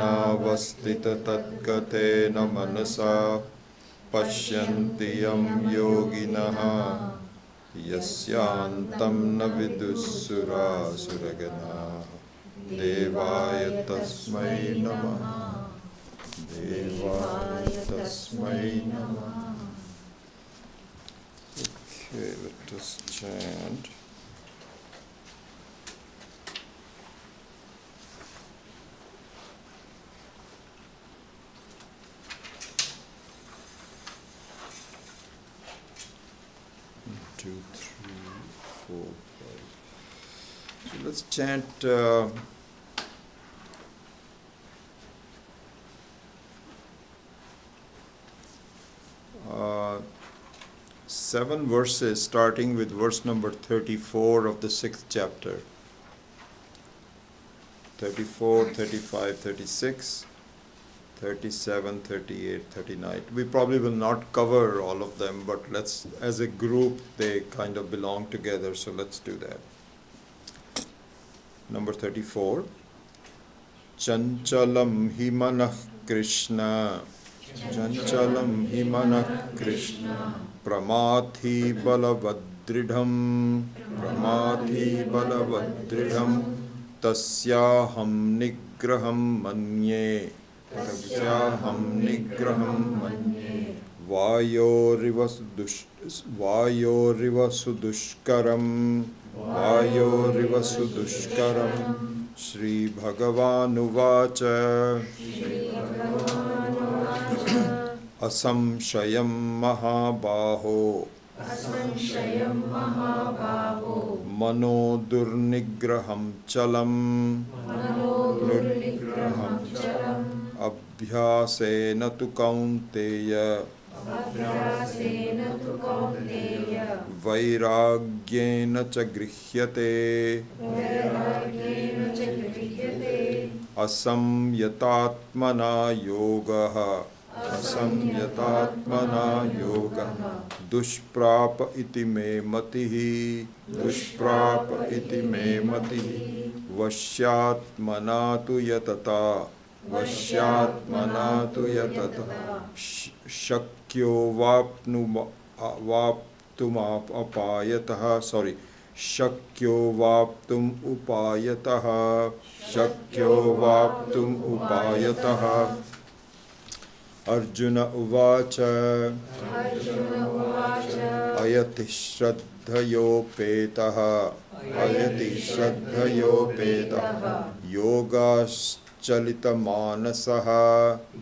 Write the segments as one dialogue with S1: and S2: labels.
S1: नावस्थित तद्गतेन मनसा पश्यन्ति यं योगिनः यस्यान्तं न विदुःसुरासुरगणाः देवाय तस्मै नमः देवाय तस्मै नमः. Okay, let us chant. Two, three, four, five. So let's chant 7 verses, starting with verse number 34 of the 6th chapter. 34, 35, 36, 37, 38, 39. We probably will not cover all of them, but let's, as a group, they kind of belong together, so let's do that. Number 34. Chanchalam himanah Krishna. Chanchalam himanah Krishna. Pramathi balavadridham. Pramathi balavadridham. Tasyaham nigraham manye. Tasyaham nigraham manye. Vayoriva sudushkaram. Vayoriva sudushkaram. Shri Bhagavanuvacha. Asamshayam mahabaho.
S2: Asamshayam mahabaho.
S1: Mano durnigraham chalam.
S2: Mano durnigraham chalam.
S1: Abhyasena tu kaunteya.
S2: Abhyasena tu kaunteya.
S1: Vairagyena cha grihyate.
S2: Vairagyena cha grihyate.
S1: Asamyatatmana yogaha. Asamyatatmana yogaha. Dushprapa iti me matihi. Dushprapa iti me matihi. Vashyatmana tu yatata. Vashyatmana tu yatata. Shakyo vaptum apayataha. Sorry. Shakyo vaptum upayataha. Shakyo vaptum upayataha. Arjuna uvacha.
S2: Arjuna uvacha.
S1: Ayati shraddhayopetaha. Ayati shraddhayopetaha. Yogas Chalitamaanasaha.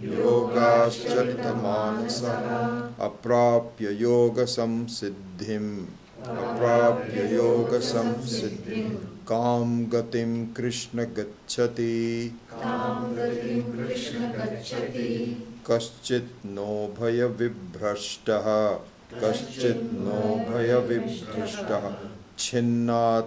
S1: Yogas Chalitamaanasaha. Aprapya yoga samsiddhim. Aprapya yoga samsiddhim. Kam gatim Krishna gacchati.
S2: Tam gatim Krishna gacchati.
S1: Kaschit no bhaya vibhrashtaha. Kaschit no bhaya vibhrashtaha. Chinnat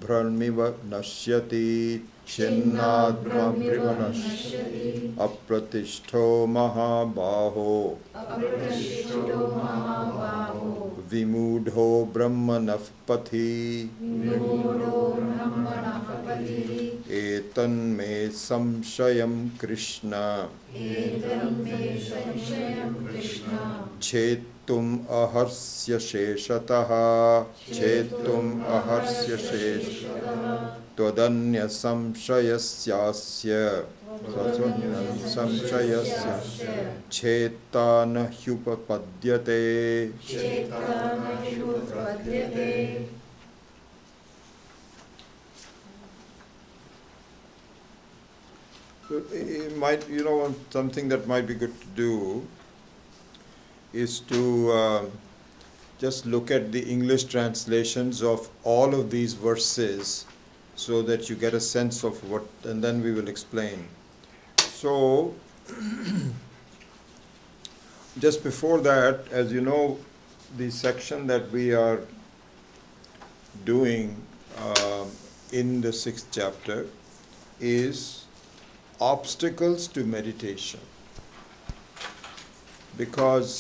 S1: brahmiva nashyati. Chinnat brahmiva nashyati. Apratishto mahabaho.
S2: Apratishto mahabaho.
S1: Vimudho brahmanah pathi.
S2: Vimudho brahmanah pathi.
S1: Etan me samshayam Krishna.
S2: Etam me samshayam Krishna.
S1: Chetum aharsya sheshataha. Chetum aharsya sheshataha. Twadanya samshayasyasya. Twadanya samshayasya. Chetana hyupapadyate.
S2: Chetana hyupapadyate.
S1: It might, something that might be good to do is to just look at the English translations of all of these verses so that you get a sense of what, and then we will explain. So, just before that, as you know, the section that we are doing in the 6th chapter is obstacles to meditation, because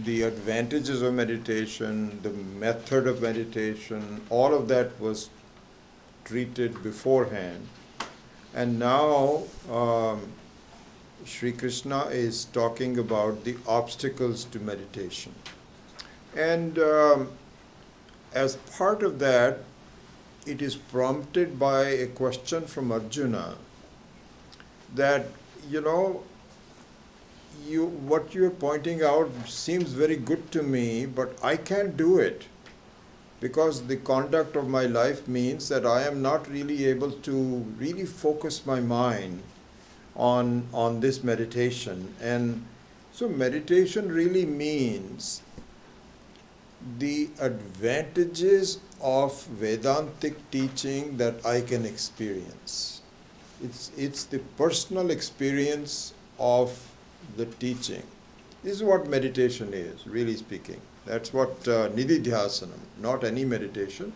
S1: the advantages of meditation, the method of meditation, all of that was treated beforehand. And now Sri Krishna is talking about the obstacles to meditation. And as part of that, it is prompted by a question from Arjuna that, what you are pointing out seems very good to me, but I can't do it because the conduct of my life means that I am not really able to really focus my mind on this meditation. And so meditation really means the advantages of Vedantic teaching that I can experience. It's the personal experience of the teaching. This is what meditation is, really speaking. That's what Nididhyasanam, not any meditation,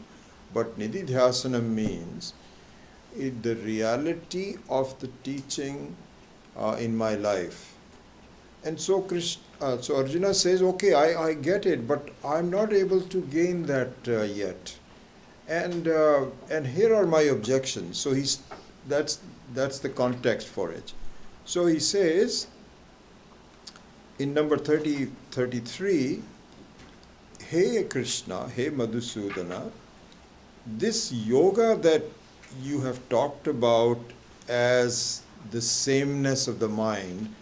S1: but Nididhyasanam means the reality of the teaching in my life. And so so Arjuna says, okay, I get it, but I'm not able to gain that yet. And here are my objections. So that's the context for it. So he says, in number 33, Hey Krishna, Hey Madhusudana, this yoga that you have talked about as the sameness of the mind,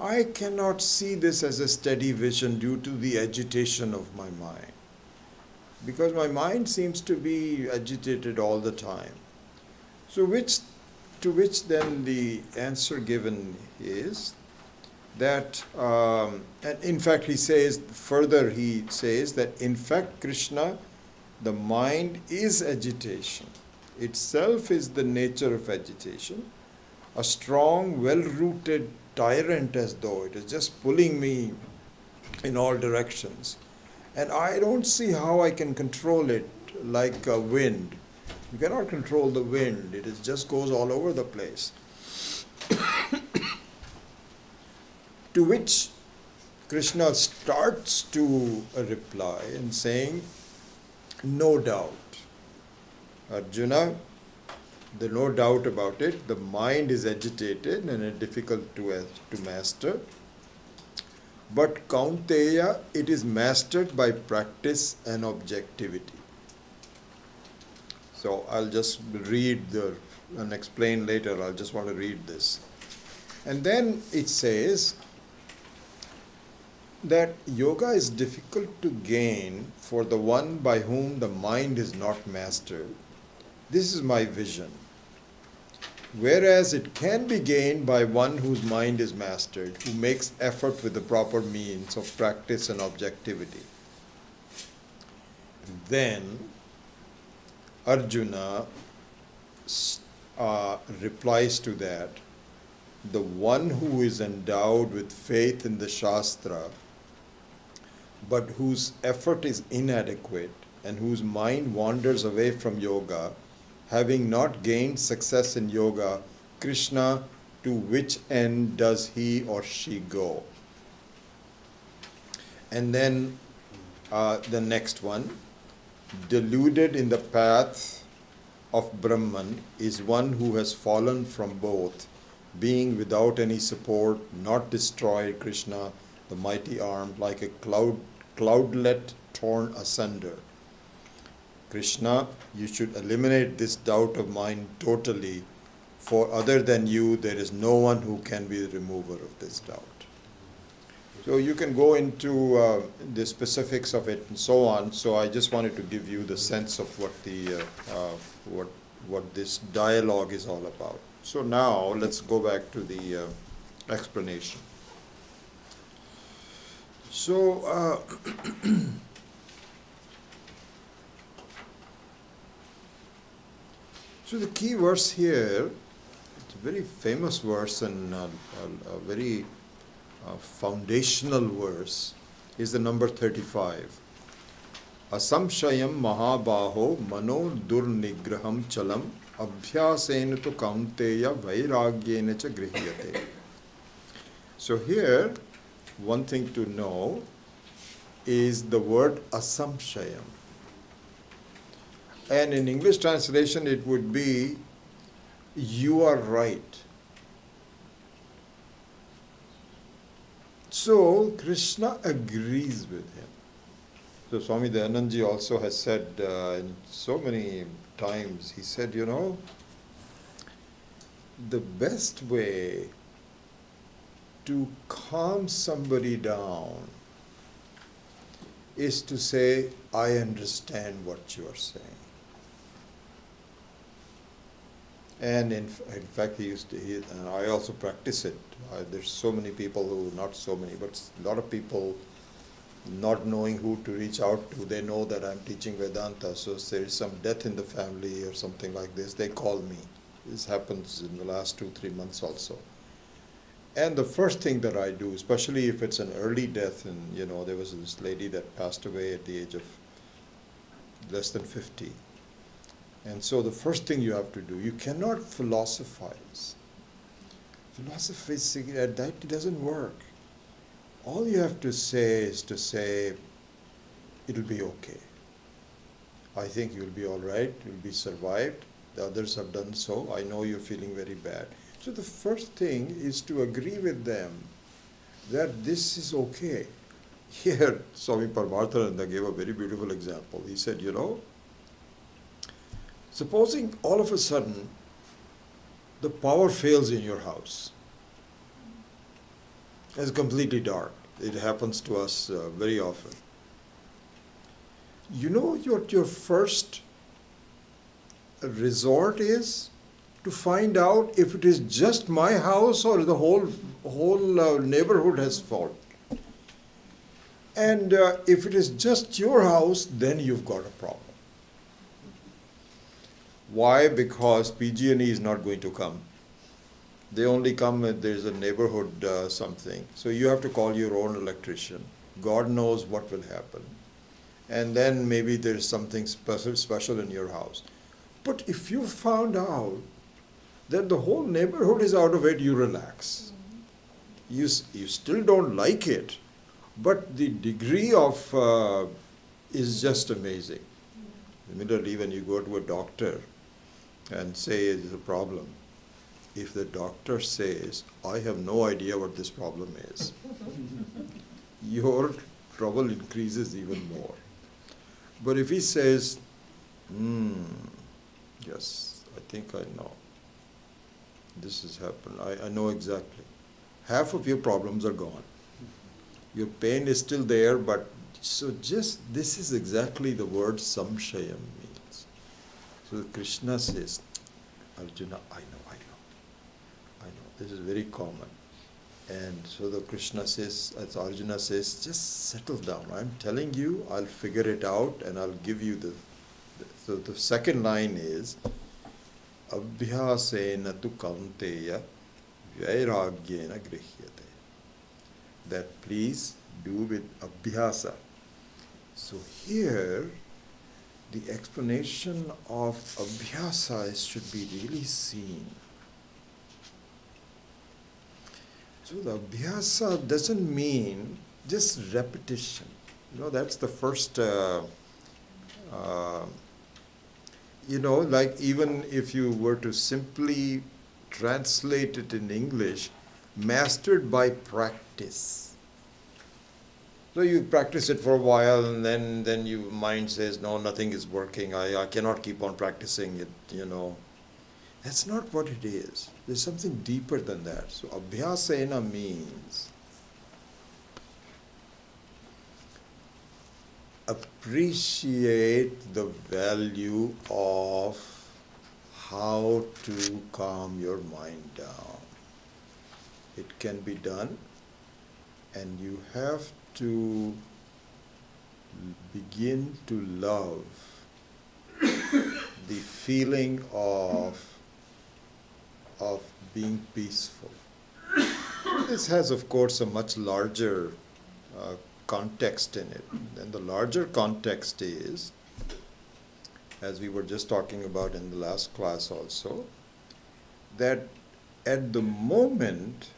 S1: I cannot see this as a steady vision due to the agitation of my mind. Because my mind seems to be agitated all the time. So to which then the answer given is that, and in fact he says that in fact Krishna, the mind is agitation. Itself is the nature of agitation, a strong, well-rooted tyrant, as though it is just pulling me in all directions. And I don't see how I can control it like a wind. You cannot control the wind. It just goes all over the place. To which Krishna starts to reply and saying, no doubt. Arjuna, there's no doubt about it. The mind is agitated and difficult to master. But Kaunteya, it is mastered by practice and objectivity. So I'll just read and explain later. I'll just want to read this. And then it says that yoga is difficult to gain for the one by whom the mind is not mastered. This is my vision. Whereas it can be gained by one whose mind is mastered, who makes effort with the proper means of practice and objectivity. Then Arjuna replies to that, the one who is endowed with faith in the Shastra, but whose effort is inadequate and whose mind wanders away from yoga, having not gained success in yoga, Krishna, to which end does he or she go? And then the next one, deluded in the path of Brahman is one who has fallen from both, being without any support, not destroyed, Krishna, the mighty arm, like a cloudlet torn asunder. Krishna, you should eliminate this doubt of mine totally, for other than you, there is no one who can be the remover of this doubt. So you can go into the specifics of it and so on. So I just wanted to give you the sense of what the what this dialogue is all about. So now let's go back to the explanation. So so the key verse here, it's a very famous verse and a very foundational verse, is the number 35. Asamshayam mahabaho mano durnigraham chalam abhyasena tu kaunteya vairagyena cha grihyate. So here, one thing to know is the word asamshayam. And in English translation, it would be you are right. So Krishna agrees with him. So Swami Dayananji also has said in so many times, he said, the best way to calm somebody down is to say, I understand what you are saying. And in fact, and I also practice it. There's so many people who, not so many, but a lot of people not knowing who to reach out to. They know that I'm teaching Vedanta, so if there is some death in the family or something like this, they call me. This happens in the last 2-3 months also. And the first thing that I do, especially if it's an early death, and there was this lady that passed away at the age of less than 50. And so the first thing you have to do, you cannot philosophize. Philosophizing, that doesn't work. All you have to say is to say, it'll be okay. I think you'll be all right, you'll be survived. The others have done so. I know you're feeling very bad. So the first thing is to agree with them that this is okay. Here, Swami Paramarthananda gave a very beautiful example. He said, supposing all of a sudden the power fails in your house. It's completely dark. It happens to us very often. What your first resort is? To find out if it is just my house or the whole neighborhood has fallen. And if it is just your house, then you've got a problem. Why? Because PG&E is not going to come. They only come if there's a neighborhood something. So you have to call your own electrician. God knows what will happen. And then maybe there's something special in your house. But if you found out that the whole neighborhood is out of it, you relax. You still don't like it, but the degree of is just amazing. Immediately when you go to a doctor and say there's a problem, if the doctor says, I have no idea what this problem is, your trouble increases even more. But if he says, yes, I think I know. This has happened. I know exactly. Half of your problems are gone. Your pain is still there, but so just this is exactly the word samshayam means. So Krishna says, Arjuna, I know. This is very common. And so the Krishna says, as Arjuna says, just settle down. I'm telling you, I'll figure it out and I'll give you so the second line is, Abhyasena tu kaunteya vairagyena grihyate. That please do with abhyasa. So here, the explanation of abhyasa should be really seen. So the abhyasa doesn't mean just repetition. That's the first like even if you were to simply translate it in English, mastered by practice. So you practice it for a while and then your mind says, no, nothing is working. I cannot keep on practicing it, That's not what it is. There's something deeper than that. So abhyasena means appreciate the value of how to calm your mind down. It can be done, and you have to begin to love the feeling of being peaceful. This has, of course, a much larger context in it. And the larger context is, as we were just talking about in the last class also, that at the moment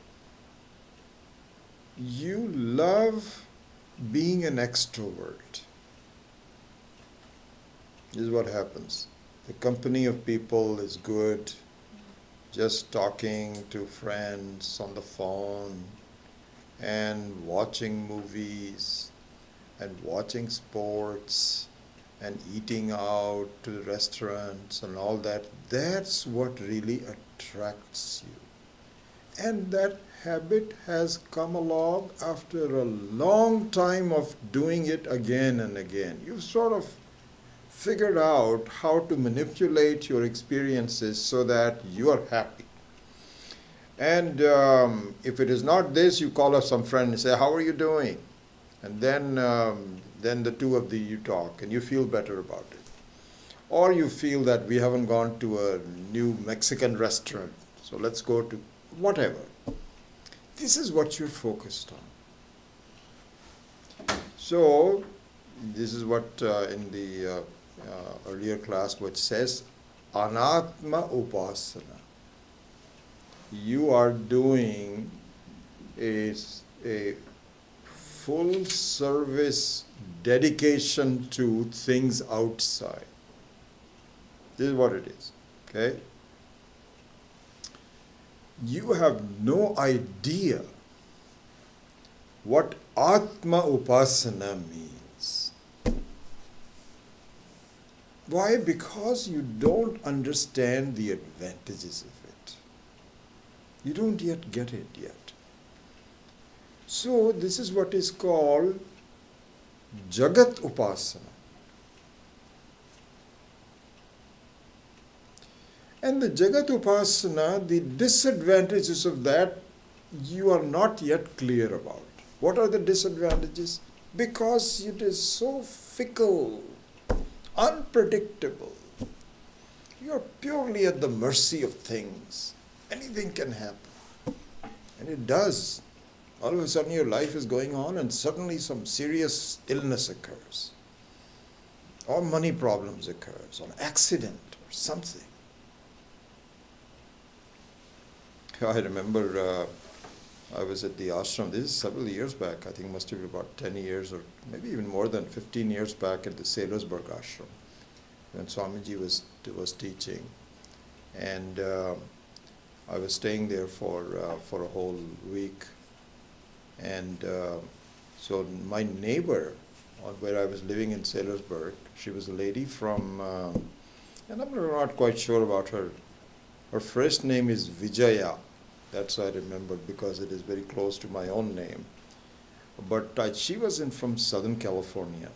S1: you love being an extrovert. This is what happens. The company of people is good. just talking to friends on the phone and watching movies and watching sports and eating out to restaurants and all that, that's what really attracts you. And that habit has come along after a long time of doing it again and again. You've sort of figured out how to manipulate your experiences so that you are happy. And if it is not this, you call up some friend and say, how are you doing? And then the two of you talk and you feel better about it. Or you feel that we haven't gone to a new Mexican restaurant, so let's go to whatever. This is what you're focused on. So this is what in the earlier class which says Anatma Upasana. You are doing a full service dedication to things outside. This is what it is, okay? You have no idea what Atma Upasana means. Why? Because you don't understand the advantages of it. You don't yet get it yet. So this is what is called Jagat Upasana. And the Jagat Upasana, the disadvantages of that, you are not yet clear about. What are the disadvantages? Because it is so fickle, unpredictable. You are purely at the mercy of things. Anything can happen. And it does. All of a sudden your life is going on and suddenly some serious illness occurs. Or money problems occurs, or an accident or something. I remember I was at the ashram, this is several years back, I think it must have been about 10 years or maybe even more than 15 years back at the Sailorsburg ashram when Swamiji was teaching. And I was staying there for a whole week. And so my neighbor, where I was living in Sailorsburg, she was a lady from, and I'm not quite sure about her. Her first name is Vijaya. That's I remembered because it is very close to my own name. But she was from Southern California.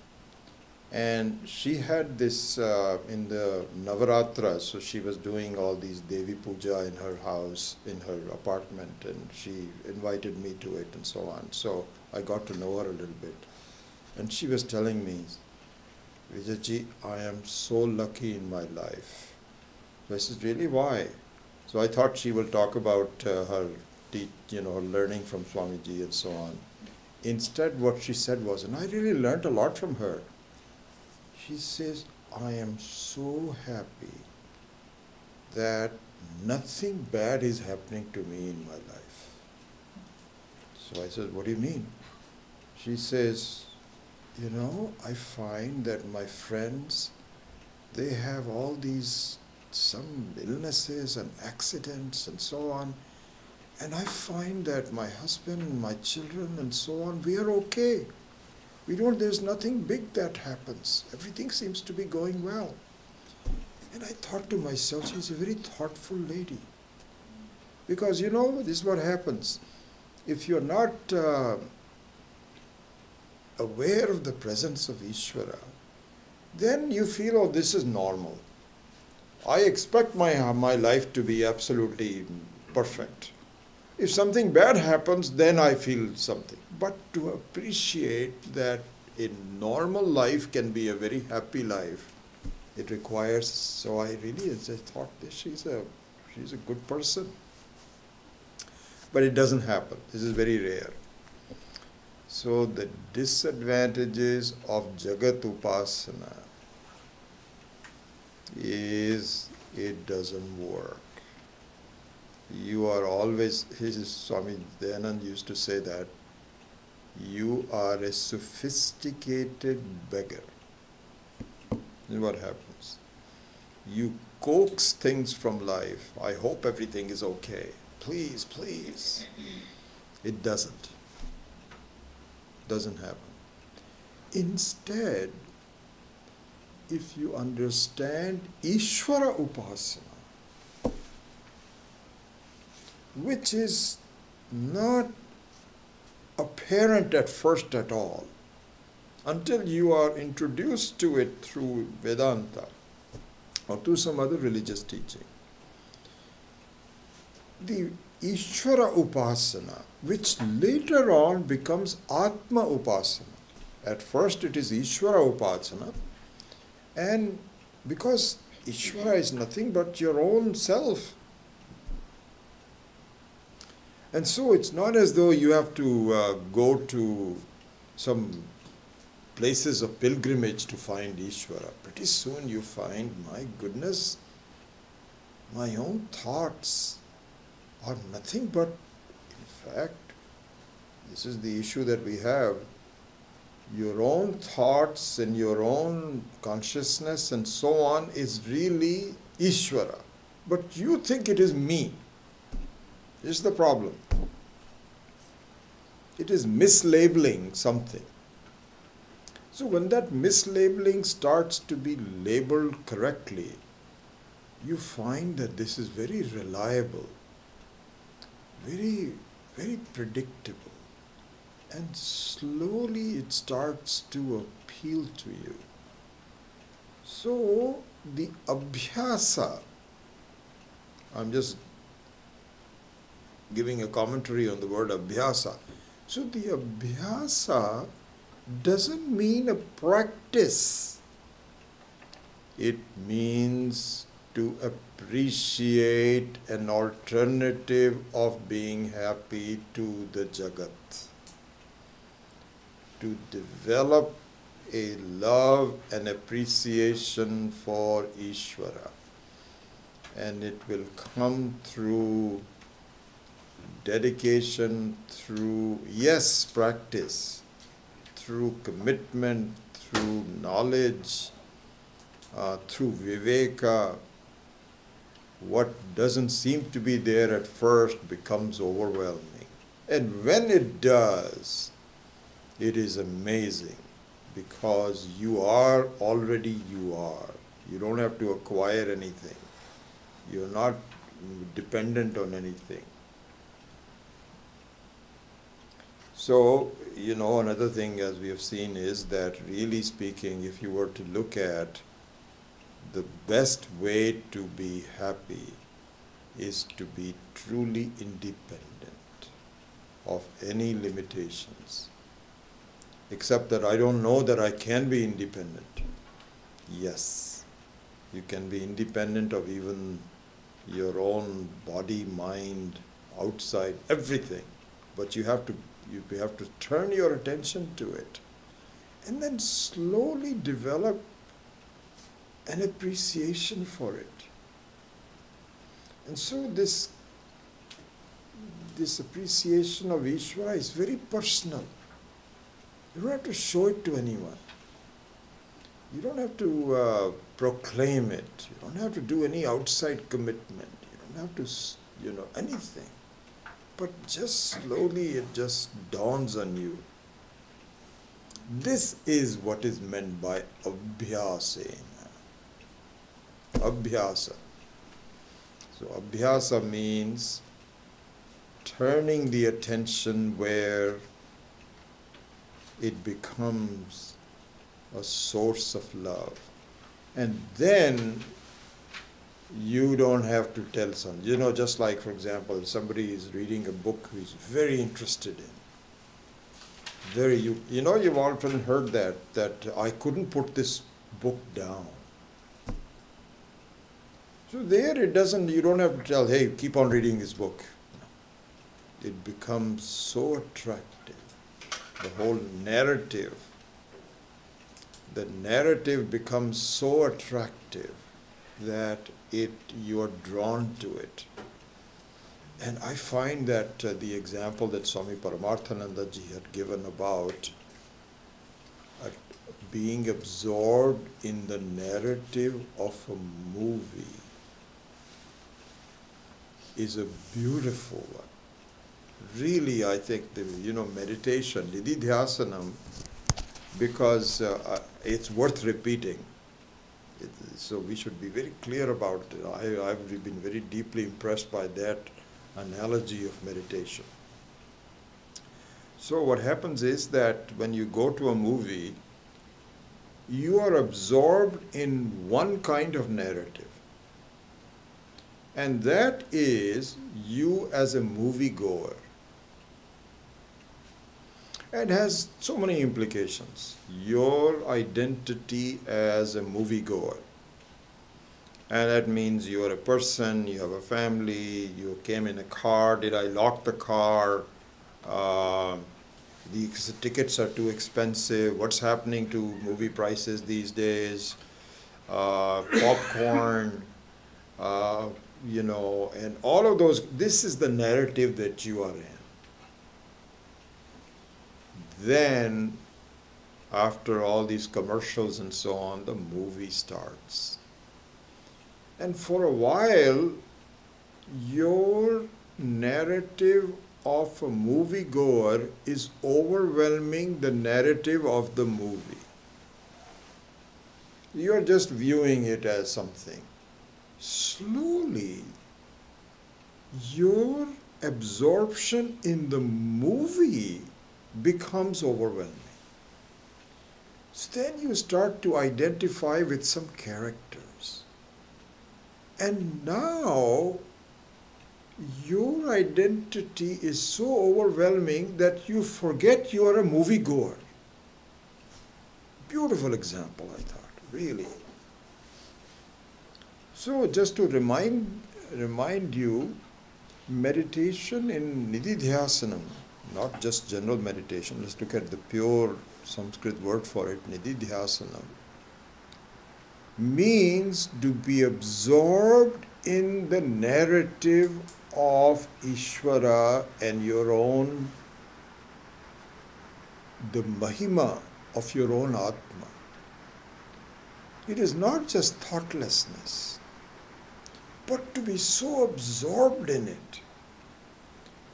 S1: And she had this in the Navaratras, so she was doing all these Devi Puja in her house, in her apartment, and she invited me to it and so on. So I got to know her a little bit. And she was telling me, Vijayji, I am so lucky in my life. So I said, really, why? So I thought she will talk about her learning from Swamiji and so on. Instead, what she said was, and I really learned a lot from her. She says, I am so happy that nothing bad is happening to me in my life. So I said, what do you mean? She says, I find that my friends, they have all these, some illnesses and accidents and so on. And I find that my husband and my children and so on, we are okay. There's nothing big that happens. Everything seems to be going well. And I thought to myself, she's a very thoughtful lady. Because, this is what happens. If you're not aware of the presence of Ishvara, then you feel, oh, this is normal. I expect my life to be absolutely perfect. If something bad happens, then I feel something. But to appreciate that a normal life can be a very happy life, it requires, so I thought she's a good person. But it doesn't happen. This is very rare. So the disadvantages of Jagat Upasana is it doesn't work. You are always, Swami Dayanand used to say that, you are a sophisticated beggar. This is what happens. You coax things from life. I hope everything is okay. Please, please. It doesn't. Doesn't happen. Instead, if you understand Ishvara Upasana, which is not apparent at first at all, until you are introduced to it through Vedanta or through some other religious teaching. The Ishvara Upasana, which later on becomes Atma Upasana. At first it is Ishvara Upasana, and because Ishvara is nothing but your own self. And so it's not as though you have to go to some places of pilgrimage to find Ishvara. Pretty soon you find, my goodness, my own thoughts are nothing but, in fact, this is the issue that we have, your own thoughts and your own consciousness and so on is really Ishvara. But you think it is me. This is the problem. It is mislabeling something. So when that mislabeling starts to be labeled correctly, you find that this is very reliable, very, very predictable. And slowly it starts to appeal to you. So the abhyasa, I'm just giving a commentary on the word abhyasa. So the abhyasa doesn't mean a practice. It means to appreciate an alternative of being happy to the Jagat. To develop a love and appreciation for Ishvara. And it will come through dedication, through, yes, practice, through commitment, through knowledge, through viveka. What doesn't seem to be there at first becomes overwhelming. And when it does, it is amazing because you are already you are. You don't have to acquire anything. You're not dependent on anything. So, another thing as we have seen is that really speaking, if you were to look at the best way to be happy is to be truly independent of any limitations. Except that I don't know that I can be independent. Yes, you can be independent of even your own body, mind, outside, everything. But you have to turn your attention to it and then slowly develop an appreciation for it. And so this appreciation of Ishvara is very personal. You don't have to show it to anyone. You don't have to proclaim it. You don't have to do any outside commitment. You don't have to, anything. But just slowly it just dawns on you. This is what is meant by abhyasena. Abhyasa. So abhyasa means turning the attention where it becomes a source of love. And then you don't have to tell someone. Just like, for example, if somebody is reading a book he's very interested in. You've often heard that I couldn't put this book down. So there you don't have to tell, hey, keep on reading this book. It becomes so attractive. The whole narrative, becomes so attractive that you are drawn to it. And I find that the example that Swami Paramarthananda ji had given about being absorbed in the narrative of a movie is a beautiful one. Really, I think the meditation, nididhyasanam, because it's worth repeating. So we should be very clear about it. I've been very deeply impressed by that analogy of meditation. So what happens is that when you go to a movie, you are absorbed in one kind of narrative. And that is you as a moviegoer. It has so many implications. Your identity as a moviegoer. And that means you are a person, you have a family, you came in a car, did I lock the car? The tickets are too expensive. What's happening to movie prices these days? Popcorn, and all of those. This is the narrative that you are in. Then, after all these commercials and so on, the movie starts. And for a while, your narrative of a moviegoer is overwhelming the narrative of the movie. You are just viewing it as something. Slowly, your absorption in the movie becomes overwhelming. So then you start to identify with some characters. And now, your identity is so overwhelming that you forget you are a moviegoer. Beautiful example, I thought, really. So just to remind you, meditation in nididhyasanam, not just general meditation, let's look at the pure Sanskrit word for it, nididhyasanam, means to be absorbed in the narrative of Ishvara and your own, the mahima of your own Atma. It is not just thoughtlessness, but to be so absorbed in it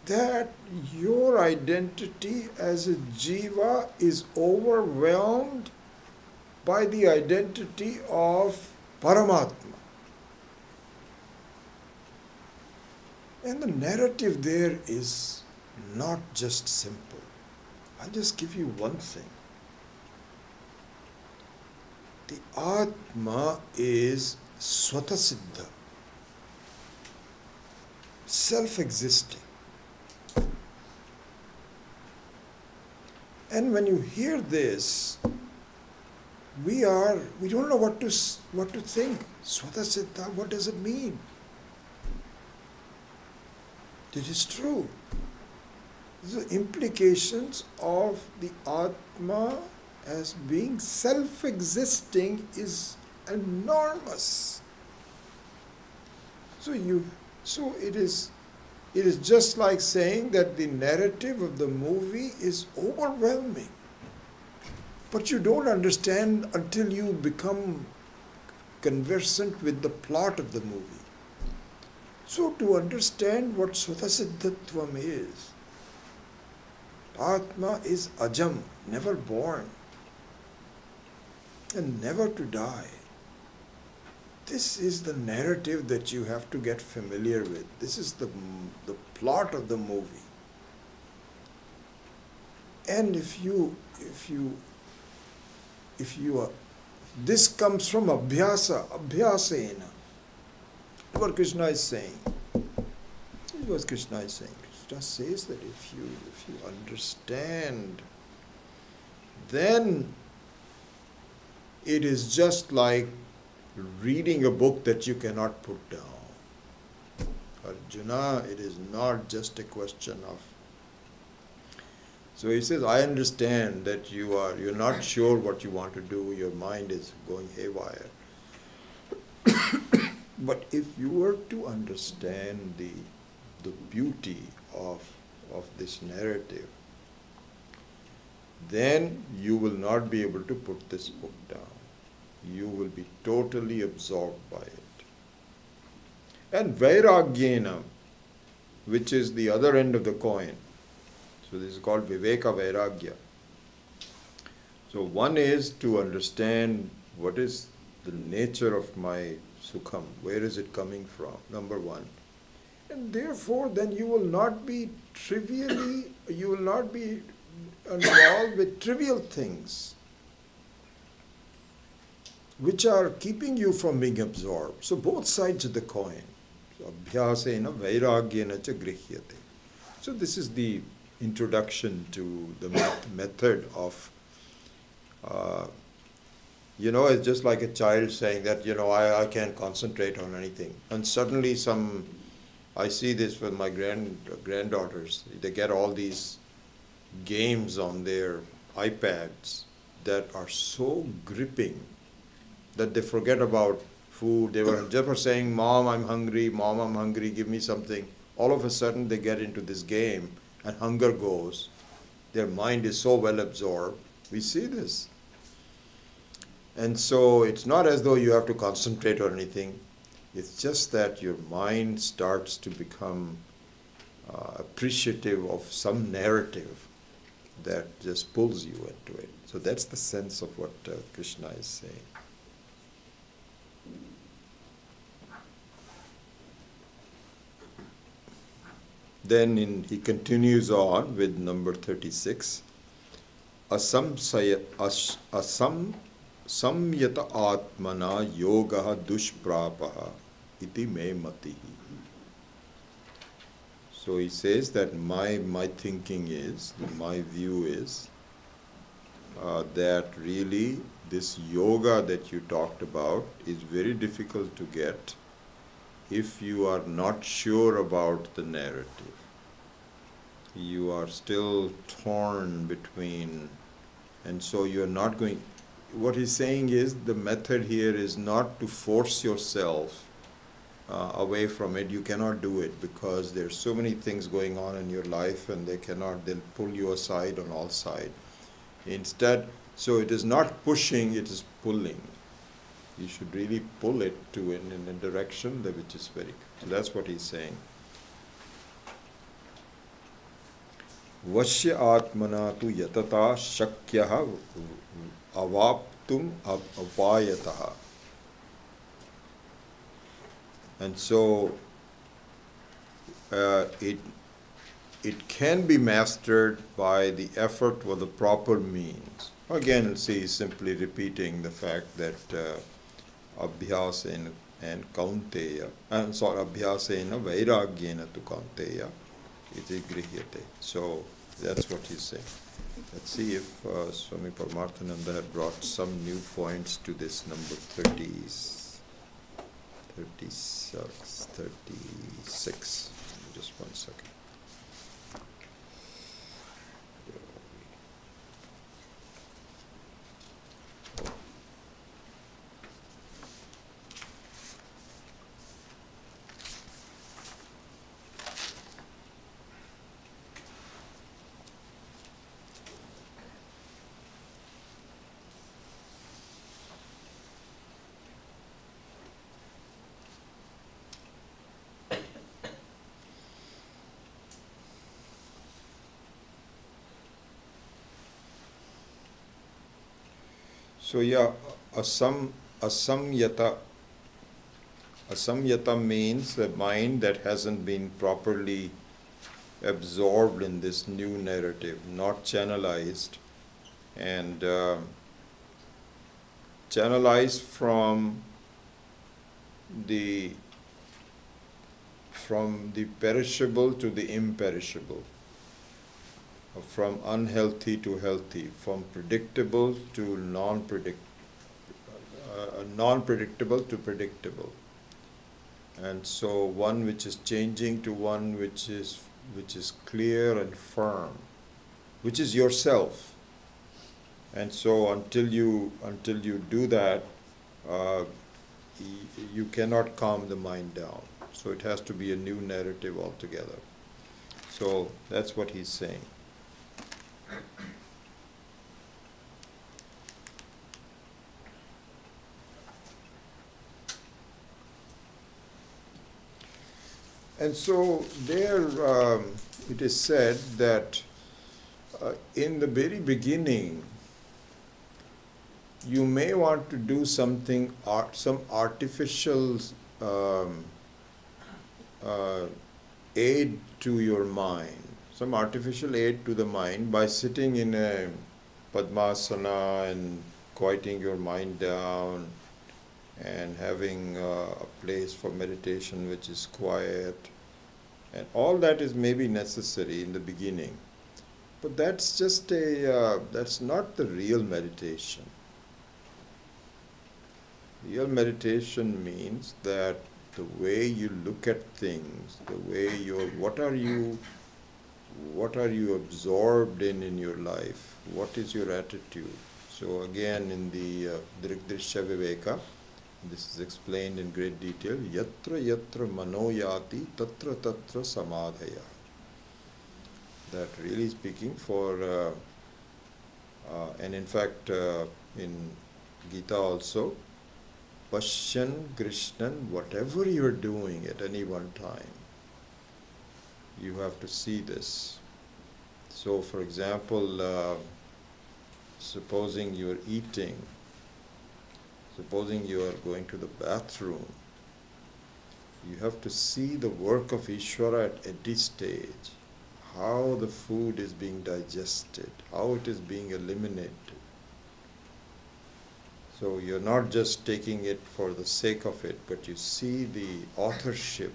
S1: that your identity as a jiva is overwhelmed by the identity of Paramatma. And the narrative there is not just simple. I'll just give you one thing. The Atma is Swatasiddha, self-existing. And when you hear this, we don't know what to think. Swatasiddha, what does it mean? It is true. The implications of the Atma as being self-existing is enormous. So it is just like saying that the narrative of the movie is overwhelming. But you don't understand until you become conversant with the plot of the movie. So to understand what Swatasiddhatvam is, Atma is ajam, never born, and never to die. This is the narrative that you have to get familiar with. This is the plot of the movie. And if you are, this comes from abhyasena. What Krishna is saying. This is what Krishna is saying. Krishna says that if you understand, then it is just like reading a book that you cannot put down. Arjuna, it is not just a question of. So he says, I understand that you're not sure what you want to do, your mind is going haywire. But if you were to understand the beauty of this narrative, then you will not be able to put this book down. You will be totally absorbed by it. And vairagyena, which is the other end of the coin. So this is called Viveka Vairagya. So one is to understand what is the nature of my sukham, where is it coming from, number one. And therefore then you will not be involved with trivial things which are keeping you from being absorbed. So both sides of the coin. So abhyasena vairagyena cha grihyate. So this is the introduction to the method of, it's just like a child saying that, I can't concentrate on anything. And suddenly I see this with my granddaughters. They get all these games on their iPads that are so gripping that they forget about food. They were just saying, Mom, I'm hungry, give me something. All of a sudden they get into this game and hunger goes. Their mind is so well absorbed. We see this. And so it's not as though you have to concentrate on anything. It's just that your mind starts to become appreciative of some narrative that just pulls you into it. So that's the sense of what Krishna is saying. Then he continues on with number 36. Samyata atmana yoga dushprapaha iti me matihi. So he says that my thinking is, my view is, that really this yoga that you talked about is very difficult to get if you are not sure about the narrative. You are still torn between, and so you're not going. What he's saying is the method here is not to force yourself away from it. You cannot do it because there's so many things going on in your life and they'll pull you aside on all sides. Instead, so it is not pushing, it is pulling. You should really pull it in a direction which is very good. So that's what he's saying. Vashya atmana tu yatata shakyaha avaptum apayataha. And so it can be mastered by the effort or the proper means. Again, see, simply repeating the fact that abhyasena and kaunteya, abhyasena vairagyena tu kaunteya iti grihyate. So that's what he's saying. Let's see if Swami Paramarthananda had brought some new points to this number 36. Just 1 second. So yeah, asamyata means a mind that hasn't been properly absorbed in this new narrative, not channelized, and channelized from the perishable to the imperishable, from unhealthy to healthy, from predictable to non-predictable to predictable, and so one which is changing to one which is clear and firm, which is yourself. And so until you do that, you cannot calm the mind down. So it has to be a new narrative altogether. So that's what he's saying. And so there it is said that in the very beginning, you may want to do something, some artificial aid to your mind, some artificial aid to the mind by sitting in a Padmasana and quieting your mind down and having a place for meditation which is quiet. And all that is maybe necessary in the beginning. But that's just that's not the real meditation. Real meditation means that the way you look at things, the way what are you absorbed in your life? What is your attitude? So again, in the Drigdrishya Viveka, this is explained in great detail. Yatra yatra manoyati tatra tatra samadhaya. That really speaking for, and in fact, in Gita also, Pashyan Krishnan, whatever you are doing at any one time, you have to see this. So, for example, supposing you are eating, supposing you are going to the bathroom, you have to see the work of Ishvara at any stage, how the food is being digested, how it is being eliminated. So you're not just taking it for the sake of it, but you see the authorship,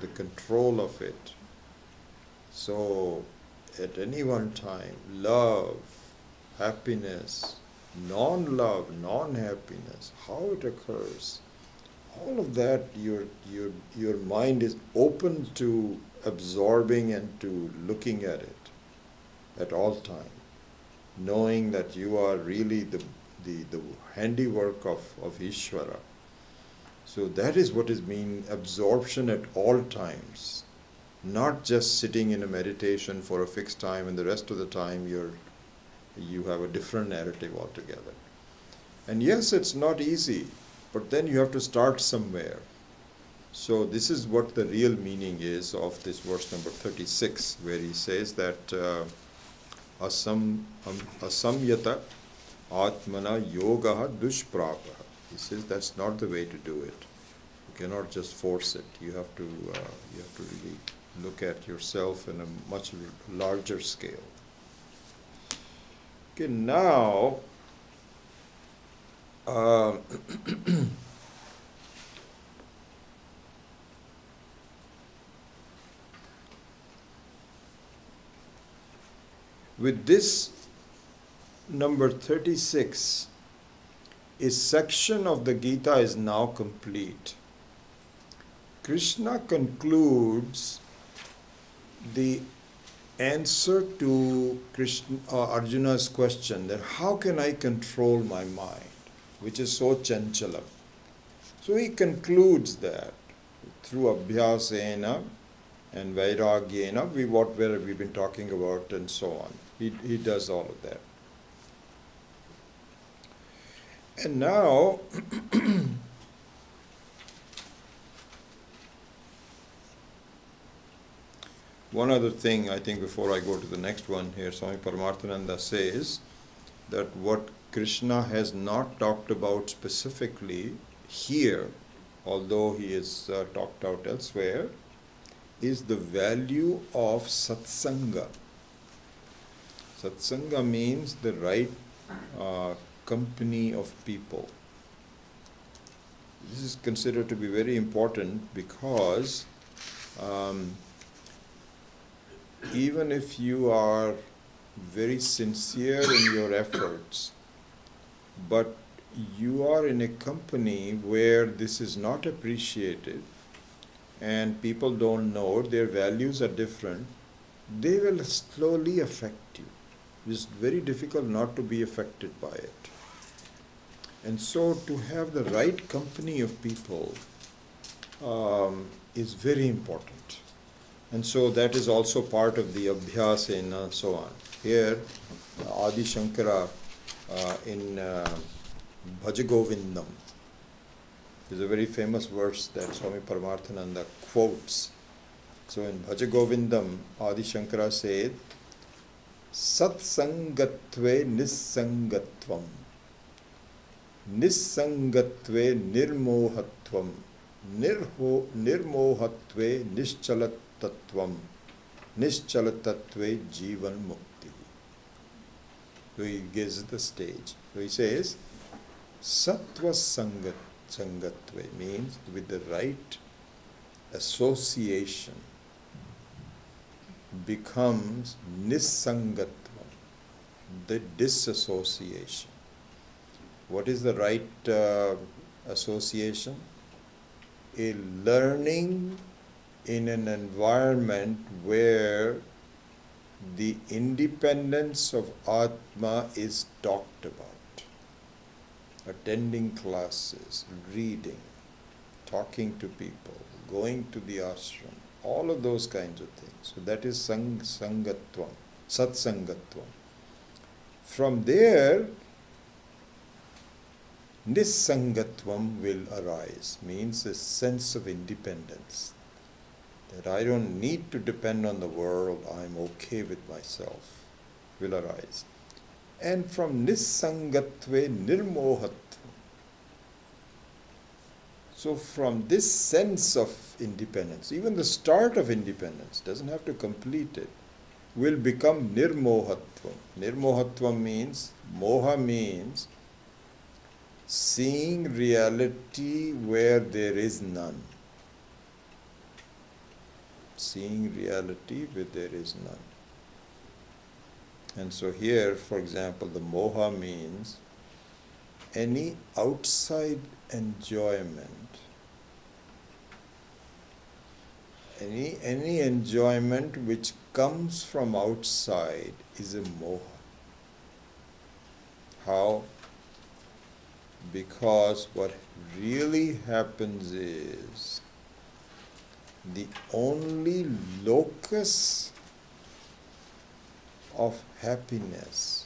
S1: the control of it. So at any one time, love, happiness, non-love, non-happiness, how it occurs, all of that your mind is open to absorbing and to looking at it at all time, knowing that you are really the handiwork of Ishvara. So that is what is mean absorption at all times, not just sitting in a meditation for a fixed time and the rest of the time you have a different narrative altogether. And yes, it's not easy, but then you have to start somewhere. So this is what the real meaning is of this verse number 36, where he says that asamyata atmana yogaha dushprapa. He says that's not the way to do it. You cannot just force it. You have to really look at yourself in a much larger scale. Okay, now with this number 36, a section of the Gita is now complete. Krishna concludes the answer to Arjuna's question that how can I control my mind, which is so chanchalam. So he concludes that through abhyasena and vairagyena, where we've been talking about and so on. He does all of that. And now, one other thing, I think, before I go to the next one here, Swami Paramarthananda says that what Krishna has not talked about specifically here, although he is talked out elsewhere, is the value of satsanga. Satsanga means the right company of people. This is considered to be very important because even if you are very sincere in your efforts, but you are in a company where this is not appreciated and people don't know, their values are different, they will slowly affect you. It's very difficult not to be affected by it. And so to have the right company of people is very important. And so that is also part of the abhyasena and so on. Here, Adi Shankara in Bhajagovindam, there's a very famous verse that Swami Paramarthananda quotes So in Bhaja Govindam, Adi Shankara said, Satsangatve Nissangatvam, Nissangatve Nirmohatvam, Nirmohatve Nischalatatvam, Nischalatatve Jivan Mukti. So he gives the stage. So he says, Sattva Sangatve means with the right association becomes Nissangatvam, the disassociation. What is the right association? A learning in an environment where the independence of Atma is talked about. Attending classes, reading, talking to people, going to the ashram, all of those kinds of things. So that is sangatvam, satsangatvam. From there, nissangatvam will arise, means a sense of independence. That I don't need to depend on the world, I'm okay with myself, will arise. And from nissangatve nirmohatvam. So from this sense of independence, even the start of independence, doesn't have to complete it, will become nirmohatvam. Nirmohatvam means, moha means seeing reality where there is none. Seeing reality where there is none. And so here, for example, the moha means any outside enjoyment, any enjoyment which comes from outside is a moha. How? Because what really happens is the only locus of happiness,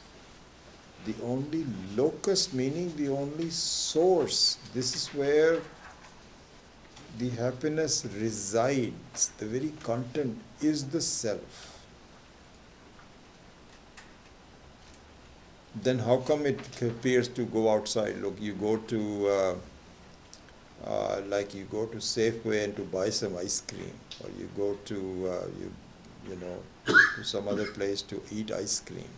S1: the only locus meaning the only source, this is where the happiness resides, the very content is the self. Then how come it appears to go outside? Look, you go to like you go to Safeway and to buy some ice cream, or you go to to some other place to eat ice cream.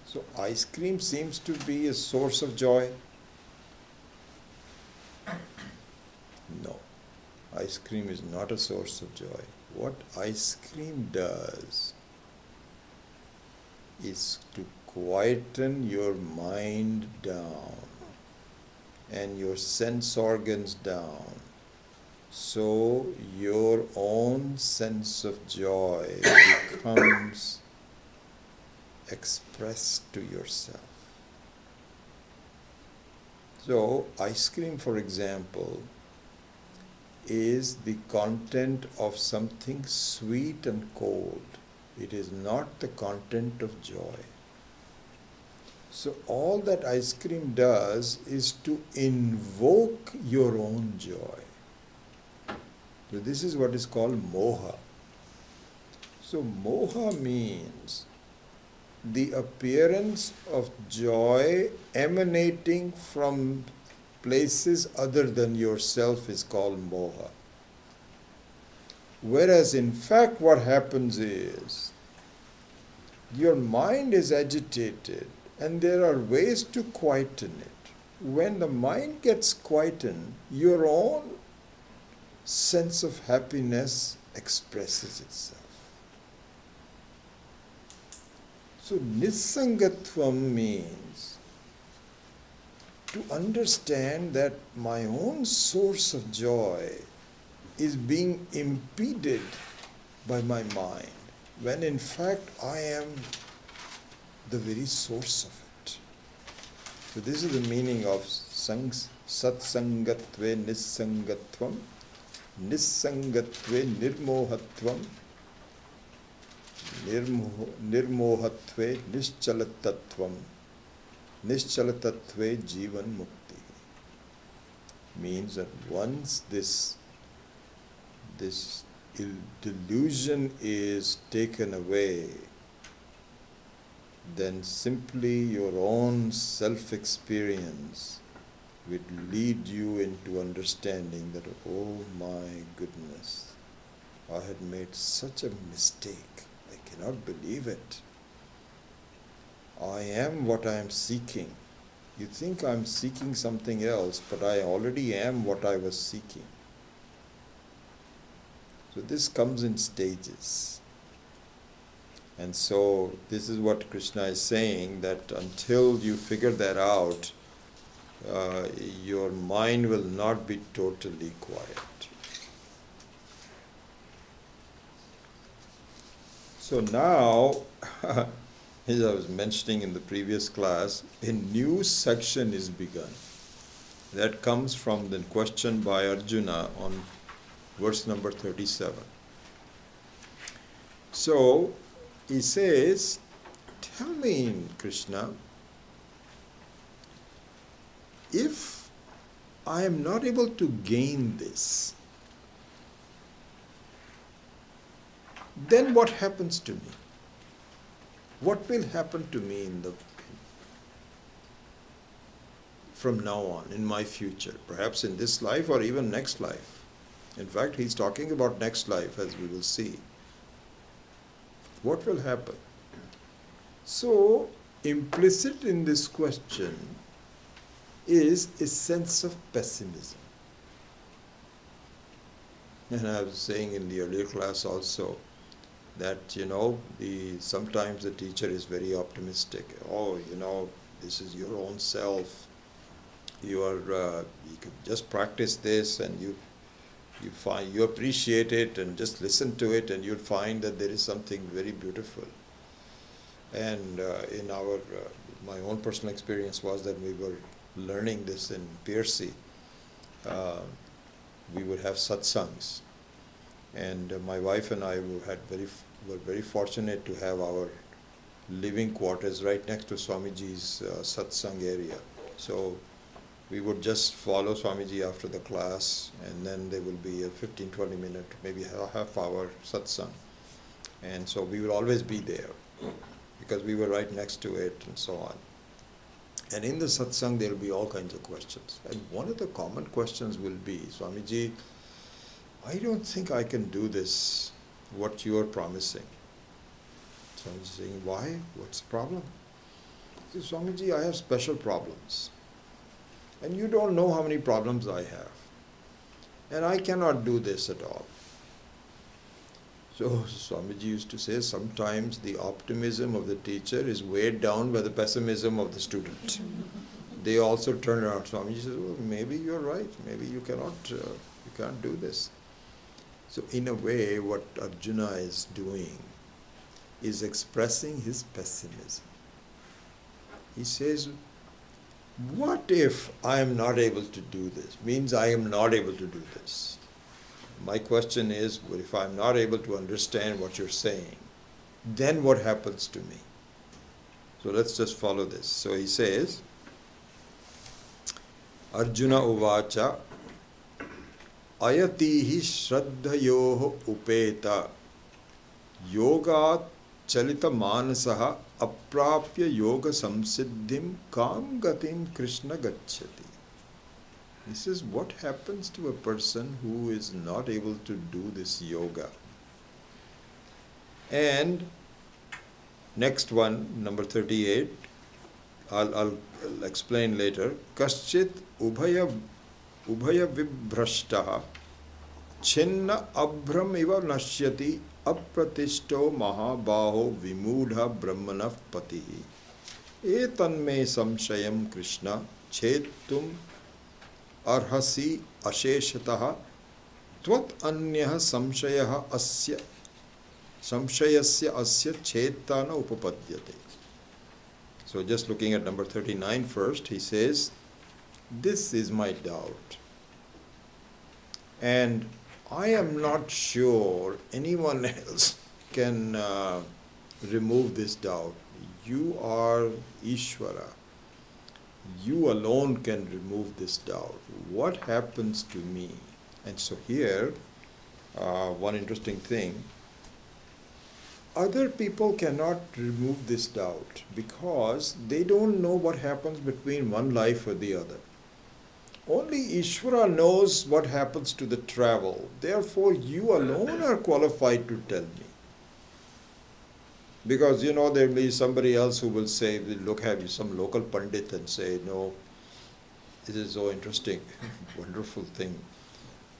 S1: So ice cream seems to be a source of joy. No, ice cream is not a source of joy. What ice cream does is to quieten your mind down and your sense organs down, so your own sense of joy becomes expressed to yourself. So ice cream, for example, is the content of something sweet and cold. It is not the content of joy. So all that ice cream does is to invoke your own joy. So this is what is called moha. So moha means the appearance of joy emanating from places other than yourself is called moha. Whereas in fact what happens is your mind is agitated and there are ways to quieten it. When the mind gets quietened, your own sense of happiness expresses itself. So nissangatvam means to understand that my own source of joy is being impeded by my mind, when in fact I am the very source of it. So this is the meaning of satsangatve nissangatvam, nissangatve nirmohatvam, nirmohatve nischalatatvam, nischalatatve jivan mukti. Means that once this delusion is taken away, then simply your own self-experience would lead you into understanding that, oh my goodness, I had made such a mistake. I cannot believe it. I am what I am seeking. You think I'm seeking something else, but I already am what I was seeking. So this comes in stages. And so this is what Krishna is saying, that until you figure that out, your mind will not be totally quiet. So now, as I was mentioning in the previous class, a new section is begun. That comes from the question by Arjuna on verse number 37. So he says, tell me, Krishna, if I am not able to gain this, then what happens to me? What will happen to me from now on, in my future, perhaps in this life or even next life? In fact, he's talking about next life, as we will see. What will happen? So, implicit in this question is a sense of pessimism. And I was saying in the earlier class also that, sometimes the teacher is very optimistic. Oh, this is your own self. You can just practice this and you appreciate it and just listen to it and you'll find that there is something very beautiful. And in my own personal experience was that we were learning this in Piercy. We would have satsangs, and my wife and I were very fortunate to have our living quarters right next to Swamiji's satsang area. So we would just follow Swamiji after the class, and then there will be a 15-20 minute, maybe a half hour satsang. And so we will always be there because we were right next to it and so on. And in the satsang there will be all kinds of questions. And one of the common questions will be, Swamiji, I don't think I can do this, what you are promising. Swamiji saying, why? What's the problem? He says, Swamiji, I have special problems. And you don't know how many problems I have. And I cannot do this at all. So Swamiji used to say, sometimes the optimism of the teacher is weighed down by the pessimism of the student. They also turn around. Swamiji says, well, maybe you're right. Maybe you can't do this. So in a way, what Arjuna is doing is expressing his pessimism. He says, what if I am not able to do this? Means I am not able to do this. My question is, well, if I'm not able to understand what you're saying, then what happens to me? So let's just follow this. So he says, Arjuna uvacha ayatihi shraddhayoho upeta yogat chalita manasaha aprapya yoga samsiddhim kam gatim Krishna gacchati. He says, what happens to a person who is not able to do this yoga? And next one, number 38, I'll explain later. Kaschit ubhaya vibhrashtaha chinna abhram iva nashyati apratishto mahabaho vimudha brahmana patihi etanme samshayam Krishna chetum arhasi asheshataha tvat anyah samshayah asya samshayasya asya chetana upapadyate. So just looking at number 39 first, he says, this is my doubt. And I am not sure anyone else can remove this doubt. You are Ishvara. You alone can remove this doubt. What happens to me? And so here, one interesting thing. Other people cannot remove this doubt because they don't know what happens between one life or the other. Only Ishvara knows what happens to the travel. Therefore, you alone are qualified to tell me. Because, there will be somebody else who will say, look, have you some local pandit and say, no, this is so interesting, wonderful thing.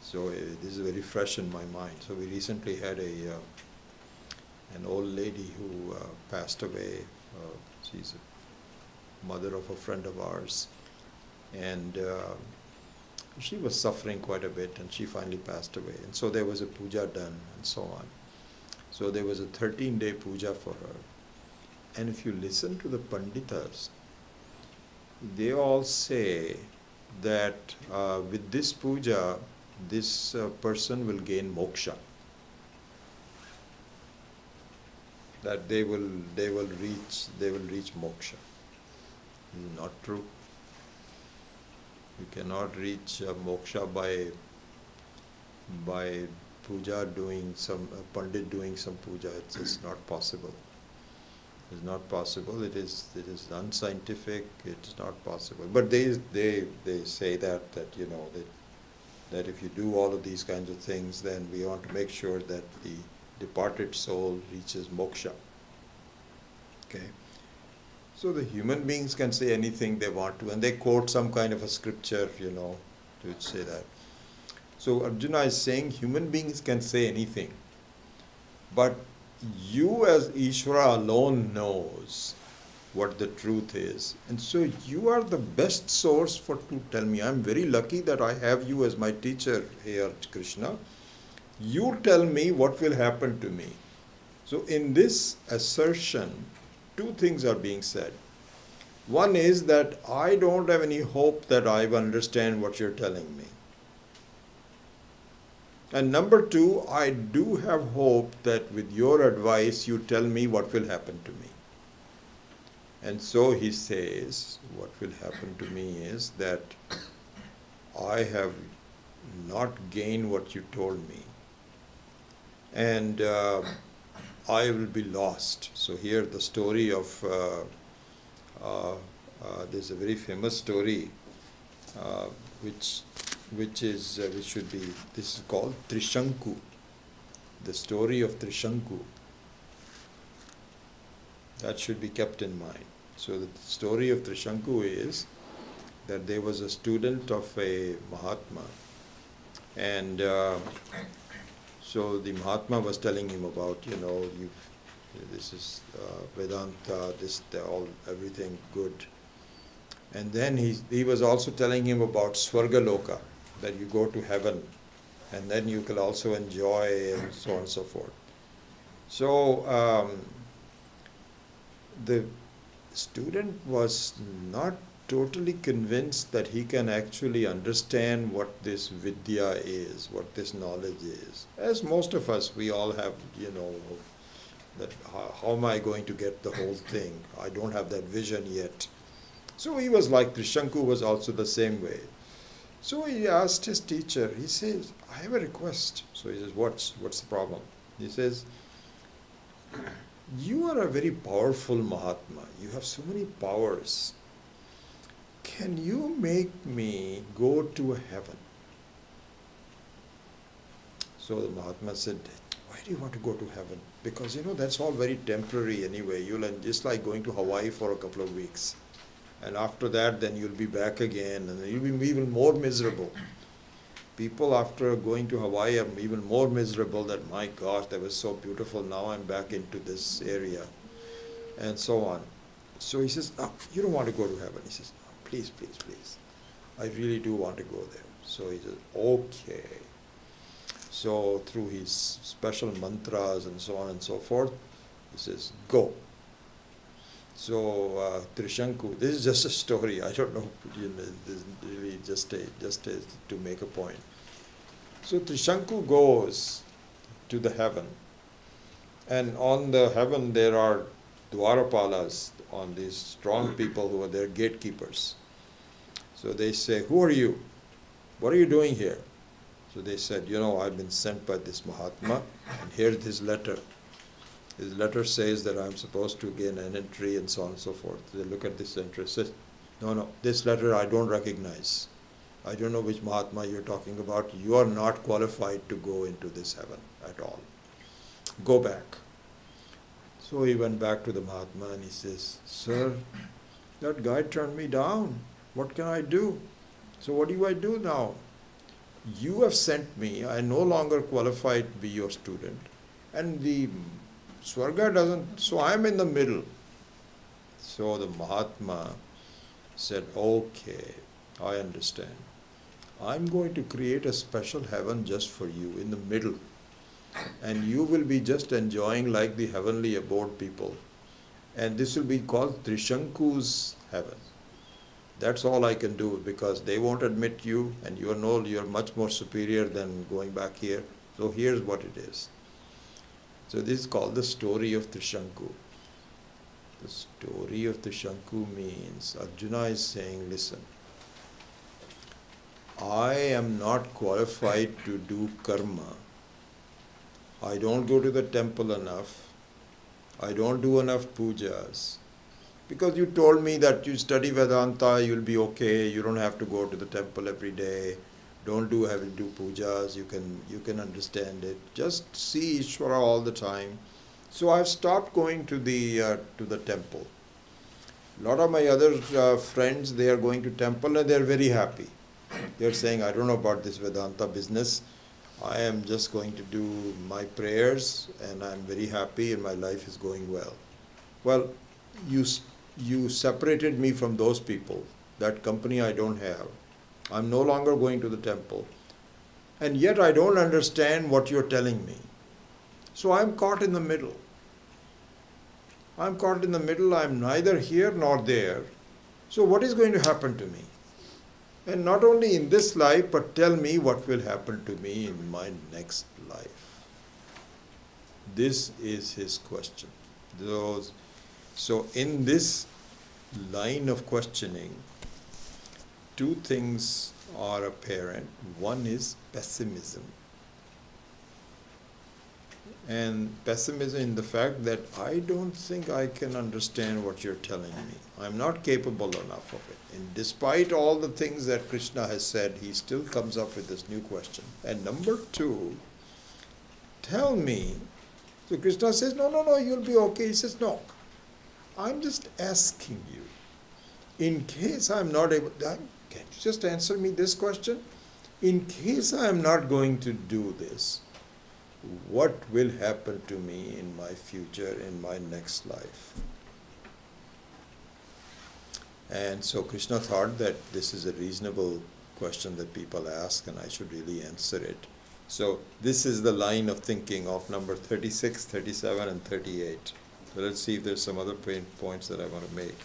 S1: So this is very fresh in my mind. So we recently had an old lady who passed away. She's a mother of a friend of ours. And she was suffering quite a bit, and she finally passed away. And so there was a puja done and so on. So there was a 13-day puja for her. And if you listen to the panditas, they all say that with this puja, this person will gain moksha. That they will reach moksha. This is not true. You cannot reach moksha by puja doing some pandit doing some puja. It's just not possible. It's not possible. It is unscientific. It's not possible. But they say that that if you do all of these kinds of things, then we want to make sure that the departed soul reaches moksha. Okay. So the human beings can say anything they want to, and they quote some kind of a scripture, to say that. So Arjuna is saying human beings can say anything, but you as Ishvara alone knows what the truth is. And so you are the best source to tell me. I'm very lucky that I have you as my teacher here, Krishna. You tell me what will happen to me. So in this assertion, two things are being said. One is that I don't have any hope that I will understand what you're telling me. And number two, I do have hope that with your advice, you tell me what will happen to me. And so he says, what will happen to me is that I have not gained what you told me. And I will be lost. So here the story of, there's a very famous story which should be, this is called Trishanku, the story of Trishanku. That should be kept in mind. So the story of Trishanku is that there was a student of a Mahatma, and so the Mahatma was telling him about, this is Vedanta, everything good. And then he was also telling him about Swargaloka, that you go to heaven, and then you can also enjoy, and so on and so forth. So the student was not totally convinced that he can actually understand what this vidya is, what this knowledge is. As most of us, we all have, that how am I going to get the whole thing? I don't have that vision yet. So he was like, Trishanku was also the same way. So he asked his teacher, he says, I have a request. So he says, what's the problem? He says, you are a very powerful Mahatma. You have so many powers. Can you make me go to heaven? So the Mahatma said, why do you want to go to heaven? Because that's all very temporary anyway. You'll just like going to Hawaii for a couple of weeks. And after that, then you'll be back again, and you'll be even more miserable. People after going to Hawaii are even more miserable that, my gosh, that was so beautiful, now I'm back into this area, and so on. So he says, oh, you don't want to go to heaven. He says, no, please, please, please. I really do want to go there. So he says, okay. So through his special mantras and so on and so forth, he says, go. So Trishanku, this is just a story. I don't know. This is really just to make a point. So Trishanku goes to the heaven, and on the heaven there are Dwarapalas, on these strong people who are their gatekeepers. So they say, "Who are you? What are you doing here?" So they said, you know, I've been sent by this Mahatma, and here's his letter. His letter says that I'm supposed to gain an entry and so on and so forth. They look at this letter and says, no, this letter I don't recognize. I don't know which Mahatma you're talking about. You are not qualified to go into this heaven at all. Go back. So he went back to the Mahatma and he says, sir, that guy turned me down. What can I do? So what do I do now? You have sent me. I no longer qualify to be your student. And the Swarga doesn't, so I'm in the middle. So the Mahatma said, okay, I understand. I'm going to create a special heaven just for you in the middle. And you will be just enjoying like the heavenly abode people. And this will be called Trishanku's heaven. That's all I can do, because they won't admit you, and you're much more superior than going back here. So here's what it is. So this is called the story of Trishanku. The story of Trishanku means Arjuna is saying, listen, I am not qualified to do karma. I don't go to the temple enough. I don't do enough pujas. Because you told me that you study Vedanta, you'll be okay. You don't have to go to the temple every day. Don't do pujas. You can understand it. Just see Ishvara all the time. So I've stopped going to the temple. A lot of my other friends, they are going to temple and they are very happy. They are saying, I don't know about this Vedanta business. I am just going to do my prayers and I'm very happy and my life is going well. Well, you separated me from those people. That company I don't have. I'm no longer going to the temple. And yet I don't understand what you're telling me. So I'm caught in the middle. I'm caught in the middle. I'm neither here nor there. So what is going to happen to me? And not only in this life, but tell me what will happen to me in my next life. This is his question. So in this line of questioning, two things are apparent. One is pessimism. And pessimism in the fact that I don't think I can understand what you're telling me. I'm not capable enough of it. And despite all the things that Krishna has said, he still comes up with this new question. And number two, tell me. So Krishna says, no, you'll be okay. He says, no, I'm just asking you. In case I'm not able, can you just answer me this question? In case I'm not going to do this, what will happen to me in my future, in my next life? And so Krishna thought that this is a reasonable question that people ask and I should really answer it. So this is the line of thinking of number 36, 37 and 38. So let's see if there's some other points that I want to make.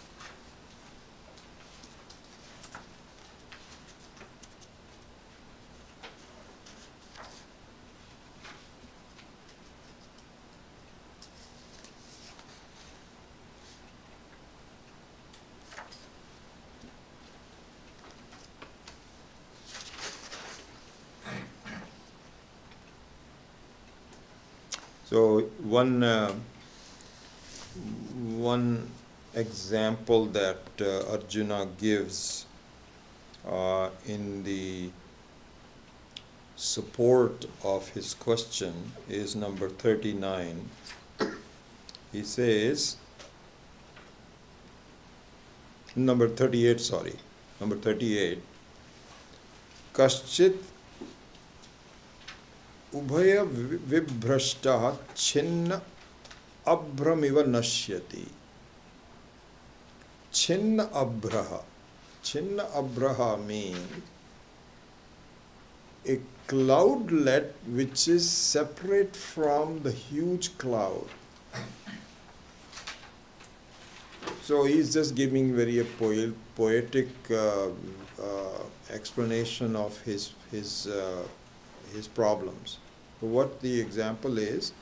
S1: So one example that Arjuna gives in the support of his question is number 39. He says, number 38, Kaschit Ubhaya vibhrashtaha chinna abhramiva nashyati. Chinna abraha. Chinna abraha means a cloudlet which is separate from the huge cloud. So he's just giving very a poetic explanation of his problems. So what the example is,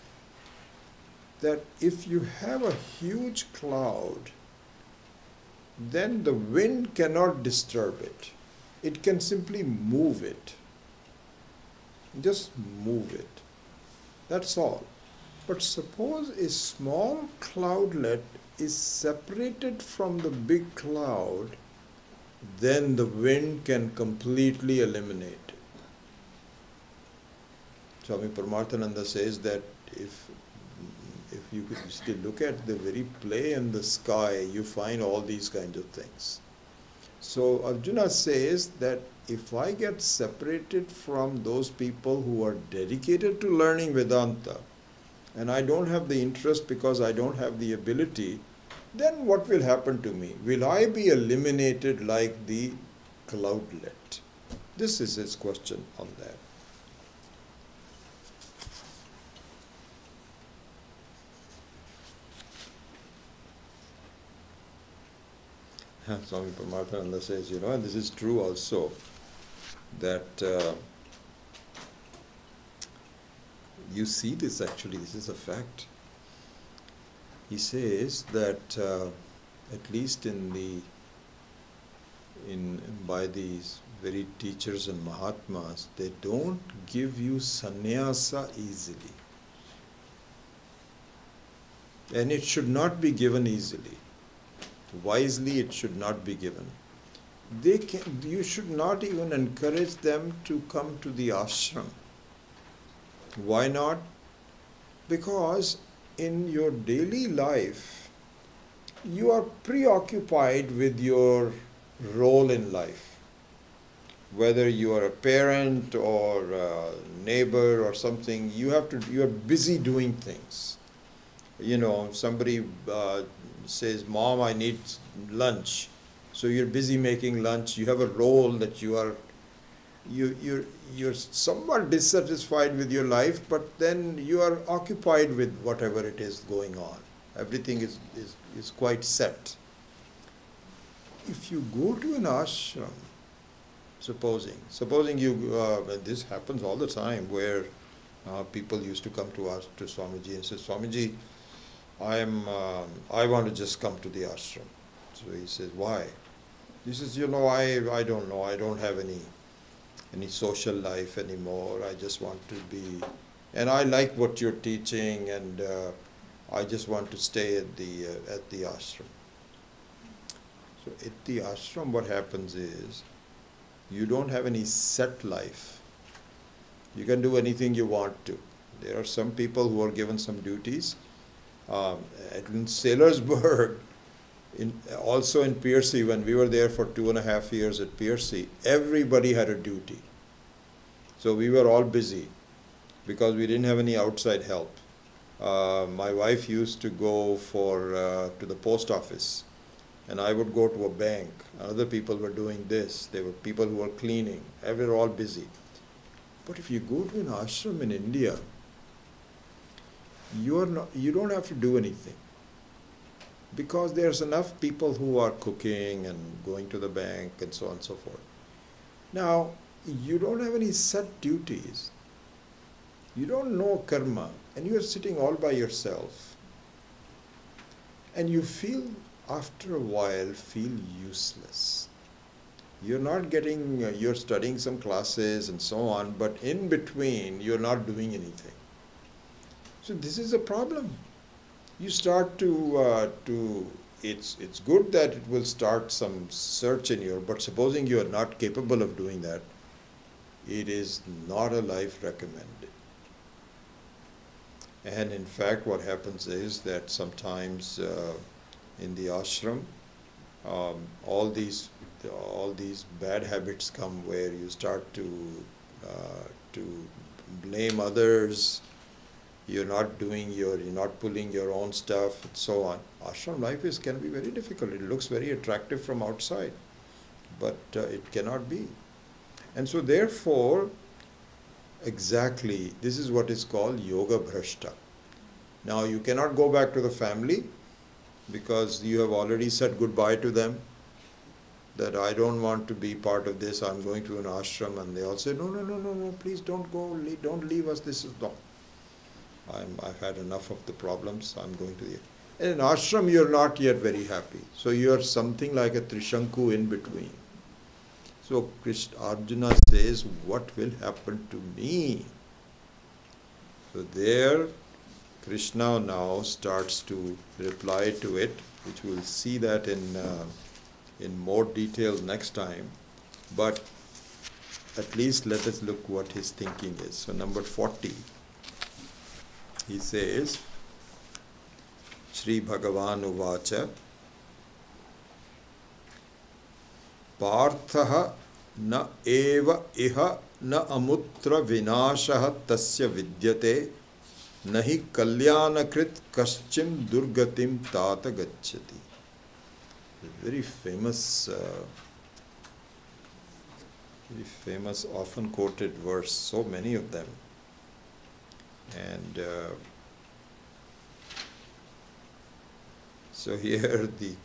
S1: that if you have a huge cloud, then the wind cannot disturb it. It can simply move it. Just move it. That's all. But suppose a small cloudlet is separated from the big cloud, then the wind can completely eliminate it. Swami Paramarthananda says that if you could still look at the very play in the sky, you find all these kinds of things. So Arjuna says that if I get separated from those people who are dedicated to learning Vedanta, and I don't have the interest because I don't have the ability, then what will happen to me? Will I be eliminated like the cloudlet? This is his question on that. Swami Paramarthananda says, and this is true also, that you see this actually, this is a fact. He says that at least by these very teachers and Mahatmas, they don't give you sannyasa easily. And it should not be given easily. Wisely it should not be given. You should not even encourage them to come to the ashram. Why not? Because in your daily life, you are preoccupied with your role in life. Whether you are a parent or a neighbor or something, you are busy doing things. Somebody says, Mom, I need lunch. So you're busy making lunch. You have a role that you're somewhat dissatisfied with your life, but then you are occupied with whatever it is going on. Everything is quite set. If you go to an ashram, supposing you, this happens all the time, where people used to come to us, to Swamiji, and say, Swamiji, I want to just come to the ashram. So he says, why? He says, I don't know, I don't have any social life anymore. I just want to be, and I like what you're teaching, and I just want to stay at the ashram. So at the ashram, what happens is, you don't have any set life. You can do anything you want to. There are some people who are given some duties. In Sailorsburg, also in Piercy, when we were there for 2.5 years at Piercy, everybody had a duty. So we were all busy because we didn't have any outside help. My wife used to go to the post office, and I would go to a bank. Other people were doing this. There were people who were cleaning. We were all busy. But if you go to an ashram in India, you don't have to do anything, because there's enough people who are cooking and going to the bank and so on and so forth. Now, you don't have any set duties. You don't know karma, and you are sitting all by yourself. And you feel, after a while, useless. You're studying some classes and so on, but in between, you're not doing anything. So this is a problem. You start it's good that it will start some search in but supposing you are not capable of doing that, it is not a life recommended. And in fact, what happens is that sometimes in the ashram, all these bad habits come, where you start to blame others. You're not pulling your own stuff, and so on. Ashram life can be very difficult. It looks very attractive from outside, but it cannot be. And so therefore, exactly, this is what is called yoga bhrashta. Now you cannot go back to the family, because you have already said goodbye to them, that I don't want to be part of this, I'm going to an ashram, and they all say, no, please don't go, don't leave us, this is no. I've had enough of the problems, I'm going to the... In ashram, you're not yet very happy. So you're something like a Trishanku in between. So Arjuna says, what will happen to me? So there Krishna now starts to reply to it, which we'll see that in more detail next time. But at least let us look what his thinking is. So number 40, he says, Shri Bhagavan Uvacha, Parthaha na eva iha na amutra vinashaha tasya vidyate nahi kalyanakrit kaschim durgatim tata gacchati. A very famous, often quoted verse, so many of them. And so here the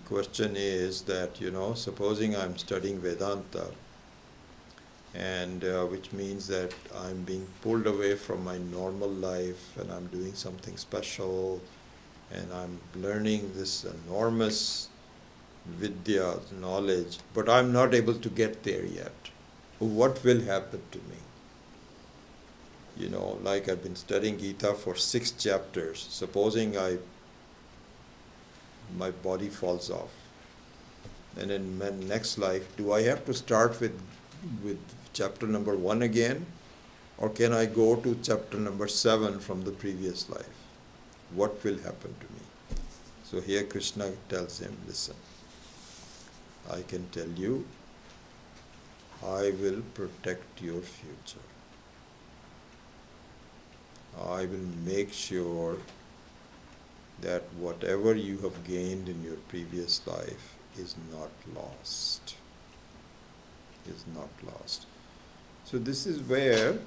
S1: question is that, supposing I'm studying Vedanta, and which means that I'm being pulled away from my normal life and I'm doing something special and I'm learning this enormous vidya, knowledge, but I'm not able to get there yet. What will happen to me? Like I've been studying Gita for 6 chapters. Supposing my body falls off, and in my next life, do I have to start with chapter number 1 again, or can I go to chapter number 7 from the previous life? What will happen to me? So here Krishna tells him, listen, I can tell you, I will protect your future. I will make sure that whatever you have gained in your previous life is not lost. Is not lost. So this is where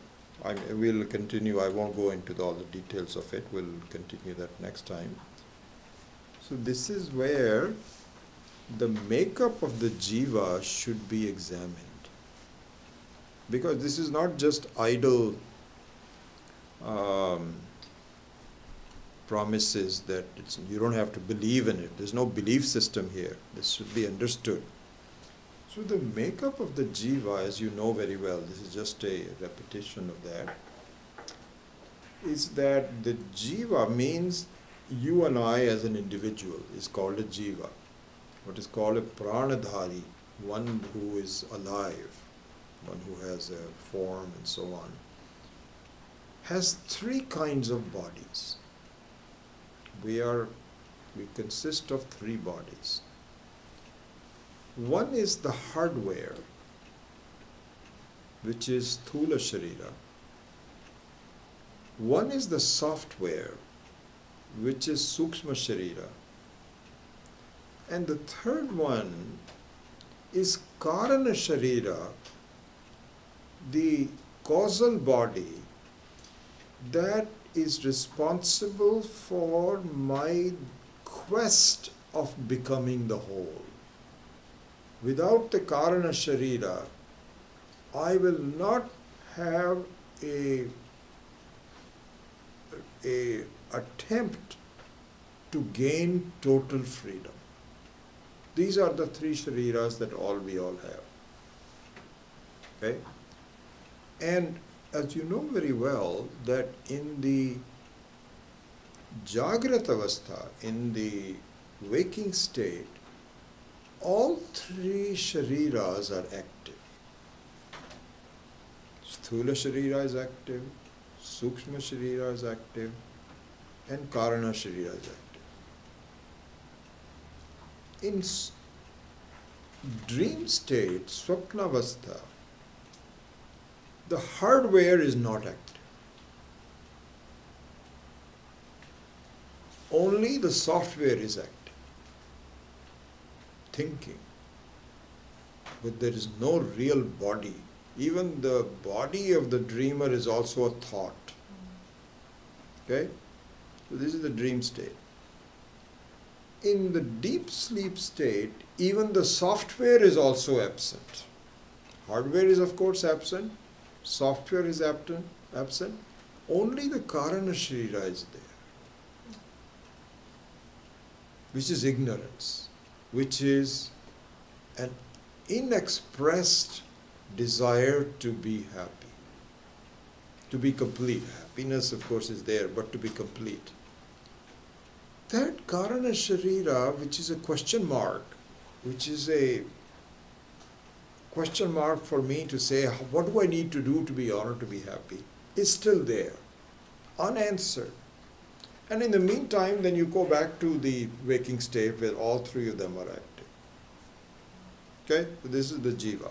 S1: we'll continue. I won't go into all the details of it. We'll continue that next time. So this is where the makeup of the jiva should be examined. Because this is not just idle promises that you don't have to believe in it. There's no belief system here. This should be understood. So the makeup of the jiva, as you know very well, this is just a repetition of that, is that the jiva means you and I as an individual is called a jiva. What is called a pranadhari, one who is alive, one who has a form and so on, has 3 kinds of bodies. We consist of 3 bodies. One is the hardware, which is Thula Sharira. One is the software, which is Sukshma Sharira. And the third one is Karana Sharira, the causal body that is responsible for my quest of becoming the whole. Without the Karana Sharira, I will not have a attempt to gain total freedom. These are the 3 Shariras that we all have. Okay? And as you know very well, that in the Jagrat Avastha, in the waking state, all 3 Shariras are active. Sthula Sharira is active, Sukshma Sharira is active, and Karana Sharira is active. In dream state, Swapnavastha, the hardware is not active. Only the software is active. Thinking. But there is no real body. Even the body of the dreamer is also a thought. Okay? So this is the dream state. In the deep sleep state, even the software is also absent. Hardware is of course absent. Software is absent. Only the Karana Sharira is there, which is ignorance, which is an inexpressed desire to be happy, to be complete. Happiness, of course, is there, but to be complete. That Karana Sharira, which is a question mark, which is a question mark for me to say, what do I need to do to be honored, to be happy, is still there, unanswered. And in the meantime, then you go back to the waking state where all three of them are active. Okay? So this is the jiva.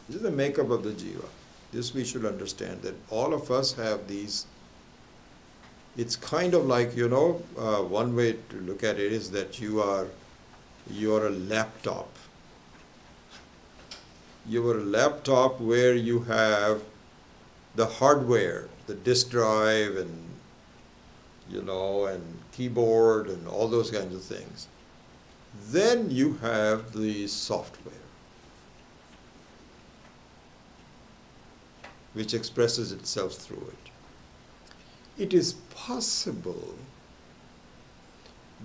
S1: This is the makeup of the jiva. This we should understand, that all of us have these. It's kind of like, one way to look at it is that you are a laptop. You are a laptop where you have the hardware, the disk drive and keyboard and all those kinds of things. Then you have the software, which expresses itself through it. It is possible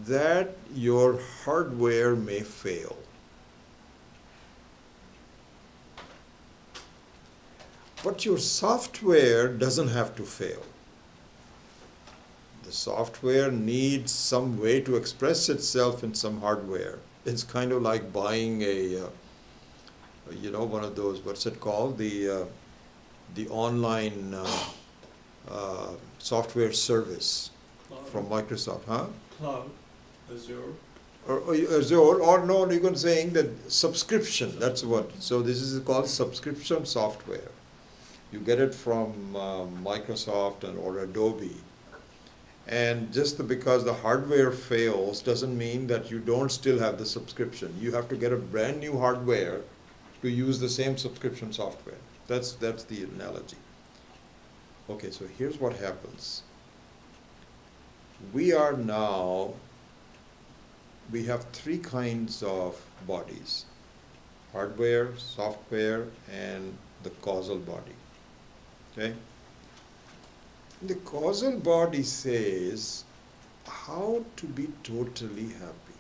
S1: that your hardware may fail. But your software doesn't have to fail. The software needs some way to express itself in some hardware. It's kind of like buying one of those, what's it called? The online software service from Microsoft, huh?
S3: Cloud, Azure.
S1: Or Azure, or no, you can saying that subscription, that's what. So this is called subscription software. You get it from Microsoft or Adobe. And just because the hardware fails doesn't mean that you don't still have the subscription. You have to get a brand new hardware to use the same subscription software. That's the analogy. Okay, so here's what happens. We have three kinds of bodies: hardware, software, and the causal body. Okay? The causal body says how to be totally happy.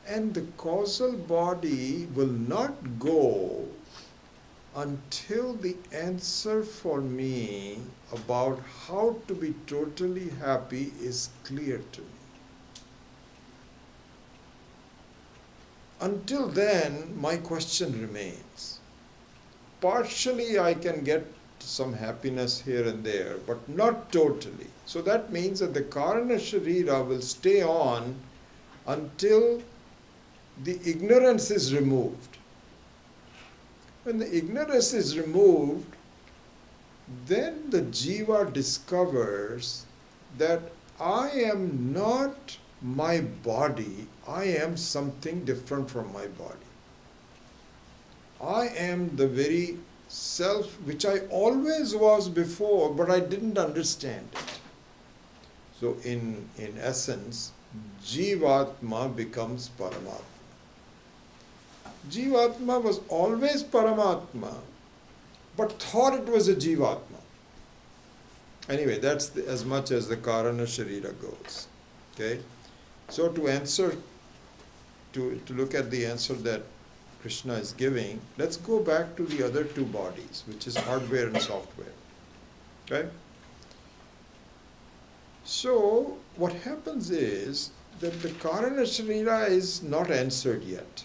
S1: And the causal body will not go until the answer for me about how to be totally happy is clear to me. Until then, my question remains. Partially I can get some happiness here and there, but not totally. So that means that the Karana Sharira will stay on until the ignorance is removed. When the ignorance is removed, then the jiva discovers that I am not my body, I am something different from my body. I am the very self which I always was before, but I didn't understand it. So in essence, Jivatma becomes Paramatma. Jivatma was always Paramatma, but thought it was a Jivatma. Anyway, that's as much as the Karana Sharira goes. Okay? So to look at the answer that Krishna is giving, let's go back to the other two bodies, which is hardware and software. Okay? So what happens is that the Karana Sharira is not answered yet.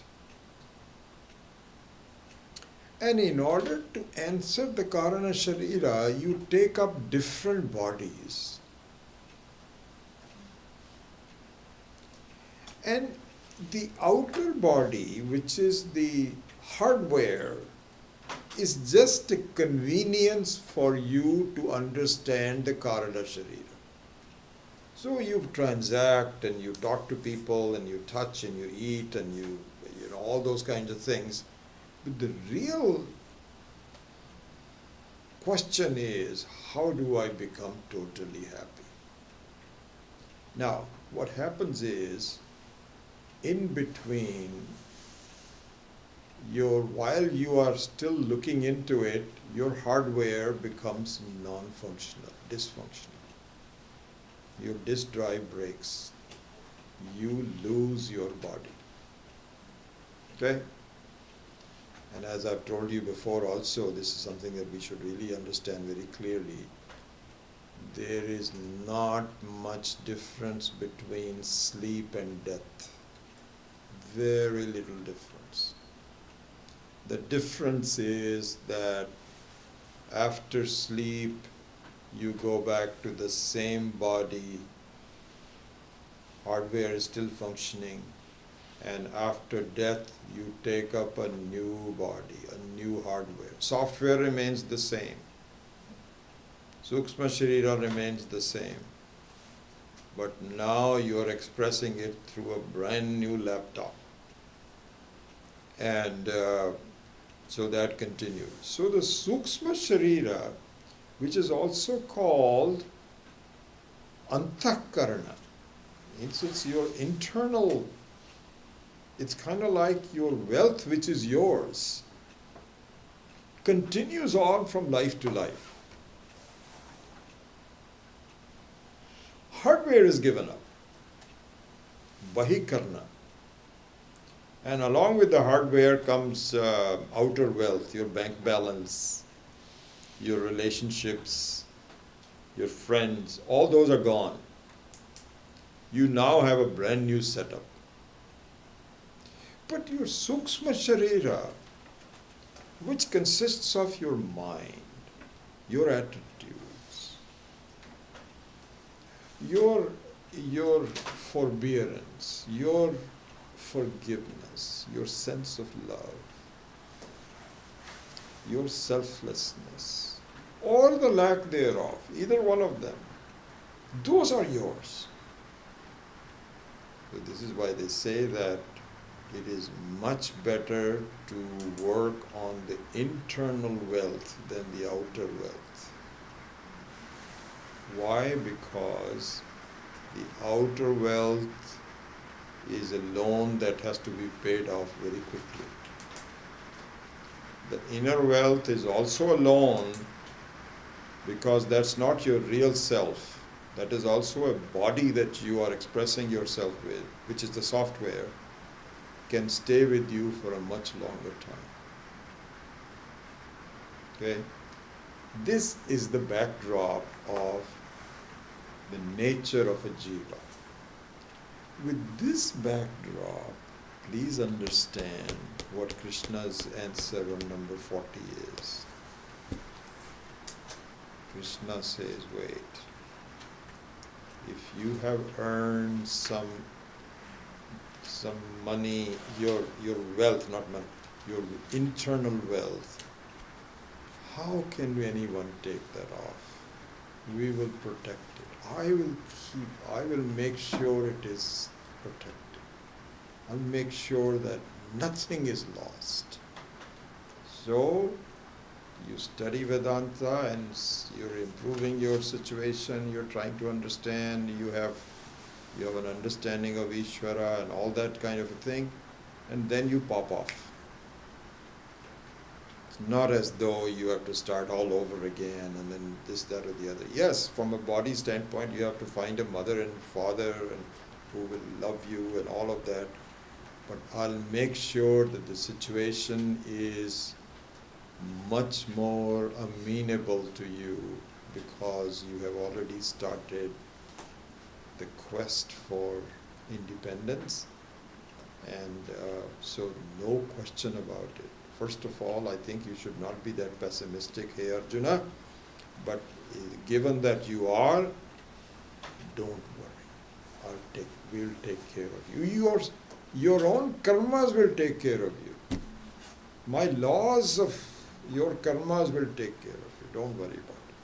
S1: And in order to answer the Karana Sharira, you take up different bodies. And the outer body, which is the hardware, is just a convenience for you to understand the Karana Sharira. So you transact and you talk to people and you touch and you eat and you know all those kinds of things. But the real question is, how do I become totally happy? Now, what happens is, in between, while you are still looking into it, your hardware becomes non-functional, dysfunctional. Your disk drive breaks. you lose your body. Okay? And as I've told you before also, this is something that we should really understand very clearly. There is not much difference between sleep and death. Very little difference. The difference is that after sleep, you go back to the same body, hardware is still functioning, and after death, you take up a new body, a new hardware. Software remains the same. Sukshma Sharira remains the same. But now you are expressing it through a brand new laptop. And so that continues. So the Sukshma Sharira, which is also called Antakarana, it's your internal, it's kind of like your wealth which is yours, continues on from life to life. Hardware is given up, Bahikarna. And along with the hardware comes outer wealth, your bank balance, your relationships, your friends, all those are gone. You now have a brand new setup. But your Sukshma Sharira, which consists of your mind, your attitudes, your forbearance, your forgiveness, your sense of love, your selflessness, or the lack thereof, either one of them, those are yours. So this is why they say that it is much better to work on the internal wealth than the outer wealth. Why? Because the outer wealth is a loan that has to be paid off very quickly. The inner wealth is also a loan because that's not your real self. That is also a body that you are expressing yourself with, which is the software, can stay with you for a much longer time. Okay? This is the backdrop of the nature of a jiva. With this backdrop, please understand what Krishna's answer on number 40 is. Krishna says, wait, if you have earned some money, your wealth, not money, your internal wealth, how can anyone take that off? We will protect it. I will make sure it is protected. I'll make sure that nothing is lost. So, you study Vedanta and you're improving your situation, you're trying to understand, you have an understanding of Ishvara and all that kind of a thing, and then you pop off. It's not as though you have to start all over again and then this, that or the other. Yes, from a body standpoint, you have to find a mother and father and who will love you and all of that. But I'll make sure that the situation is much more amenable to you because you have already started the quest for independence, and so no question about it. First of all, I think you should not be that pessimistic, hey Arjuna, but given that you are, don't worry. We'll take care of you. Your own karmas will take care of you. My laws of your karmas will take care of you. Don't worry about it.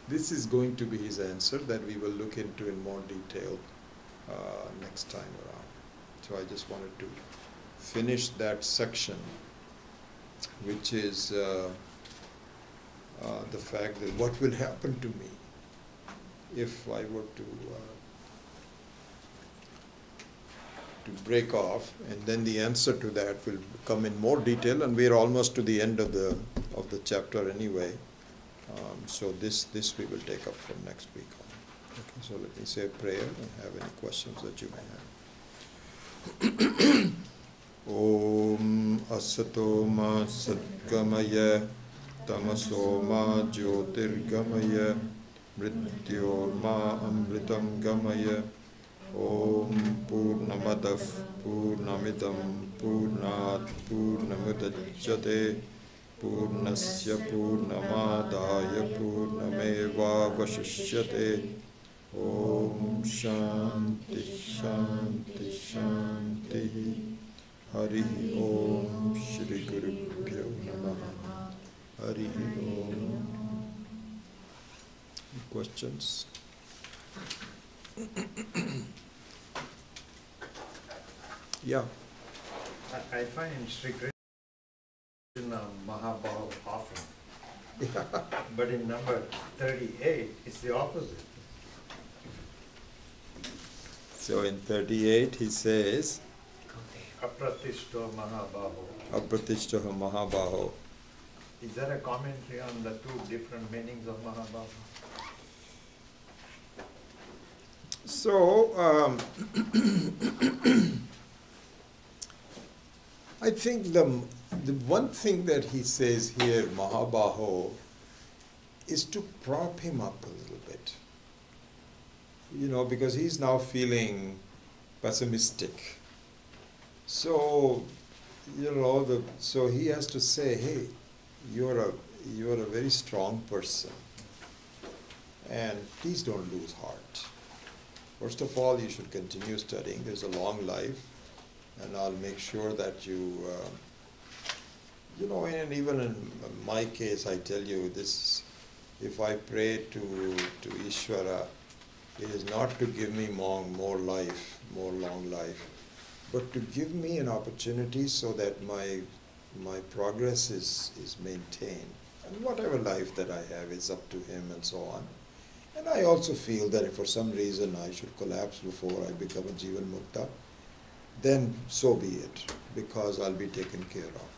S1: This is going to be his answer that we will look into in more detail next time around. So I just wanted to finish that section, which is the fact that what will happen to me if I were to break off, and then the answer to that will come in more detail, and we are almost to the end of the chapter anyway. So this we will take up from next week on. Okay, so let me say a prayer and have any questions that you may have. Om Asatoma Satgamaya Tamasoma Jyotirgamaya Mrityorma Amritam Gamaya Om Purnamadav Purnamidam Purnat Purnamudachyate Purnasya Purnamadaya Purnameva Vashishyate Om Shanti Shanti Shanti Hari Om Shri Guru Pyo Namaha Hari Om. Questions? Yeah.
S4: I find Sri Krishna Mahabhava often, but in number 38, it's the opposite.
S1: So in 38 he says,
S4: Apratishto Mahabhavo.
S1: Apratishtaha Mahabaho.
S4: Is there a commentary on the two different meanings of Mahabhava?
S1: So, I think the one thing that he says here, Mahabaho, is to prop him up a little bit. You know, because he's now feeling pessimistic. So, you know, so he has to say, hey, you're a very strong person, and please don't lose heart. First of all, you should continue studying. There's a long life, and I'll make sure that you know, and even in my case, I tell you this: if I pray to Ishvara, it is not to give me more long life, but to give me an opportunity so that my progress is maintained. And whatever life that I have is up to him and so on. And I also feel that if for some reason I should collapse before I become a Jivan Mukta, then so be it, because I'll be taken care of.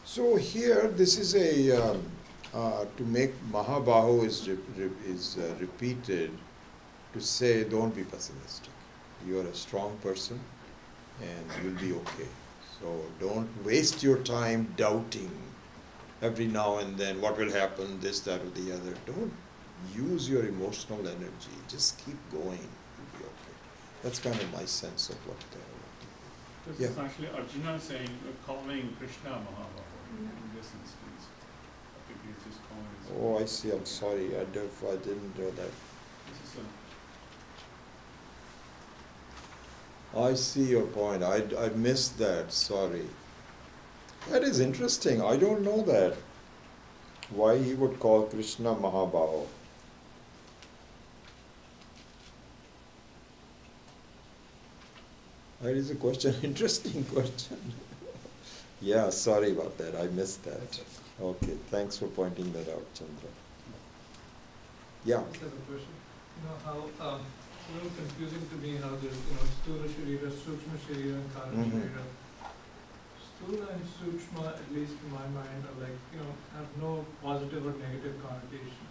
S1: So here, this is a, to make Mahabaho is repeated to say, don't be pessimistic. You are a strong person and you'll be okay. So don't waste your time doubting every now and then what will happen, this, that, or the other. Don't use your emotional energy. Just keep going. You'll be okay. That's kind of my sense of what
S3: This
S1: Yeah.
S3: is actually Arjuna saying, calling Krishna Mahabhava in this instance. I think he's just calling his.
S1: Oh, I see. I'm sorry. I didn't know that.
S3: This is
S1: I see your point. I missed that. Sorry. That is interesting. I don't know that. Why he would call Krishna Mahabaho. That is a question. Interesting question. Yeah, sorry about that. I missed that. Okay, thanks for pointing that out, Chandra. Yeah.
S5: I just have a question. You know how it's a little confusing to me how there's Sthula Sharira, Sukshma Sharira, and Karana Sharira. Sthula and Sukshma, at least in my mind, are like have no positive or negative connotation.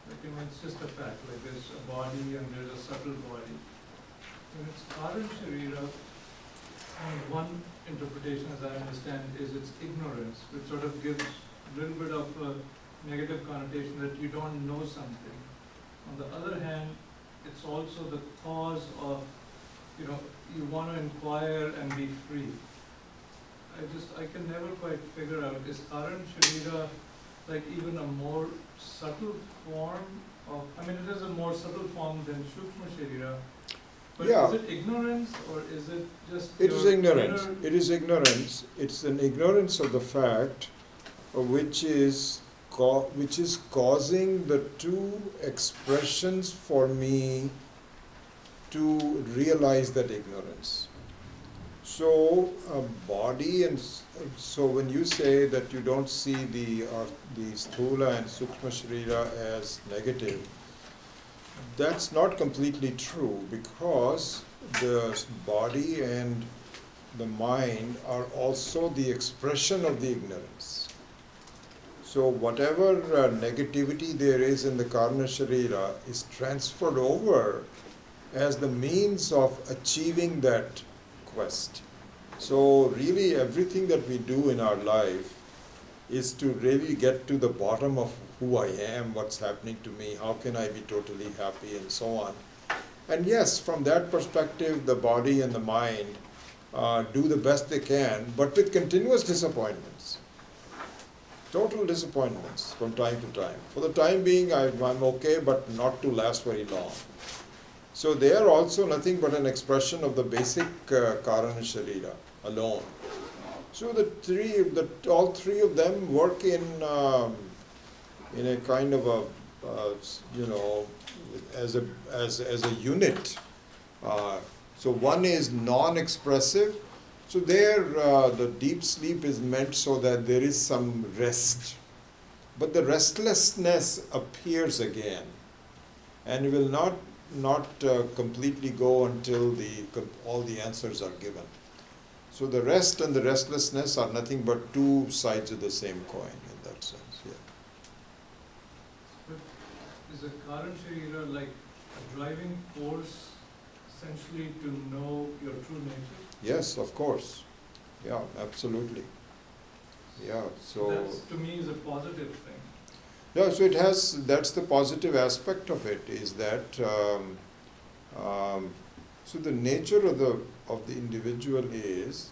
S5: Like it's just a fact. Like there's a body and there's a subtle body. When it's Karana Sharira, one interpretation, as I understand, is its ignorance, which sort of gives a little bit of a negative connotation that you don't know something. On the other hand, it's also the cause of, you want to inquire and be free. I can never quite figure out, is Karan Sharira like even a more subtle form of, it is a more subtle form than Shukshma Sharira, but
S1: Yeah.
S5: is it ignorance or is it just
S1: It is
S5: your
S1: ignorance.
S5: inner-
S1: It is ignorance. It's an ignorance of the fact which is causing the two expressions for me to realize that ignorance. So body and so when you say that you don't see the sthula and sukshma sharira as negative, that's not completely true, because the body and the mind are also the expression of the ignorance. So whatever negativity there is in the karna sharira is transferred over as the means of achieving that quest. So really everything that we do in our life is to really get to the bottom of who I am, what's happening to me, how can I be totally happy, and so on. And yes, from that perspective, the body and the mind do the best they can, but with continuous disappointments. Total disappointments from time to time. For the time being, I'm okay, but not to last very long. So they are also nothing but an expression of the basic Karana Sharira alone. So all three of them work in a kind of a as a unit. So one is non-expressive. So there, the deep sleep is meant so that there is some rest. But the restlessness appears again, and will not completely go until all the answers are given. So the rest and the restlessness are nothing but two sides of the same coin in that sense. Yeah.
S5: But is the current Sharira like a driving force essentially to know your true nature?
S1: Yes, of course. Yeah, absolutely. Yeah. So
S5: That's, to me, is a positive thing.
S1: yeah. So that's the positive aspect of it, is that so the nature of the individual is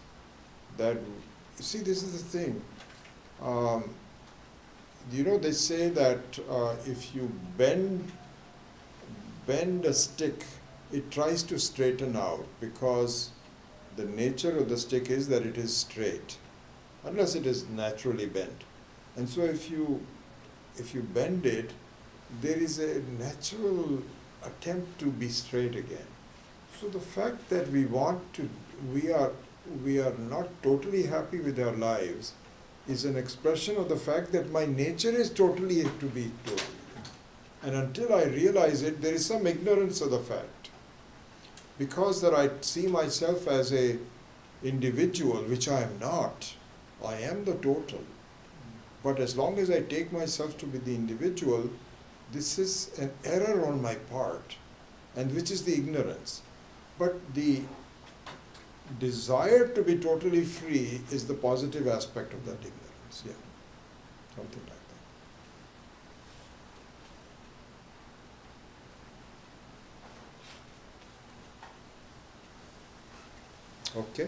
S1: that, see, this is the thing. They say that if you bend a stick, it tries to straighten out, because the nature of the stick is that it is straight, unless it is naturally bent. And so if you bend it, there is a natural attempt to be straight again. So the fact that we are not totally happy with our lives is an expression of the fact that my nature is totally to be totally. And until I realize it, there is some ignorance of the fact. Because that I see myself as a individual, which I am not. I am the total. But as long as I take myself to be the individual, this is an error on my part, and which is the ignorance. But the desire to be totally free is the positive aspect of that ignorance. Yeah, something like that. Okay.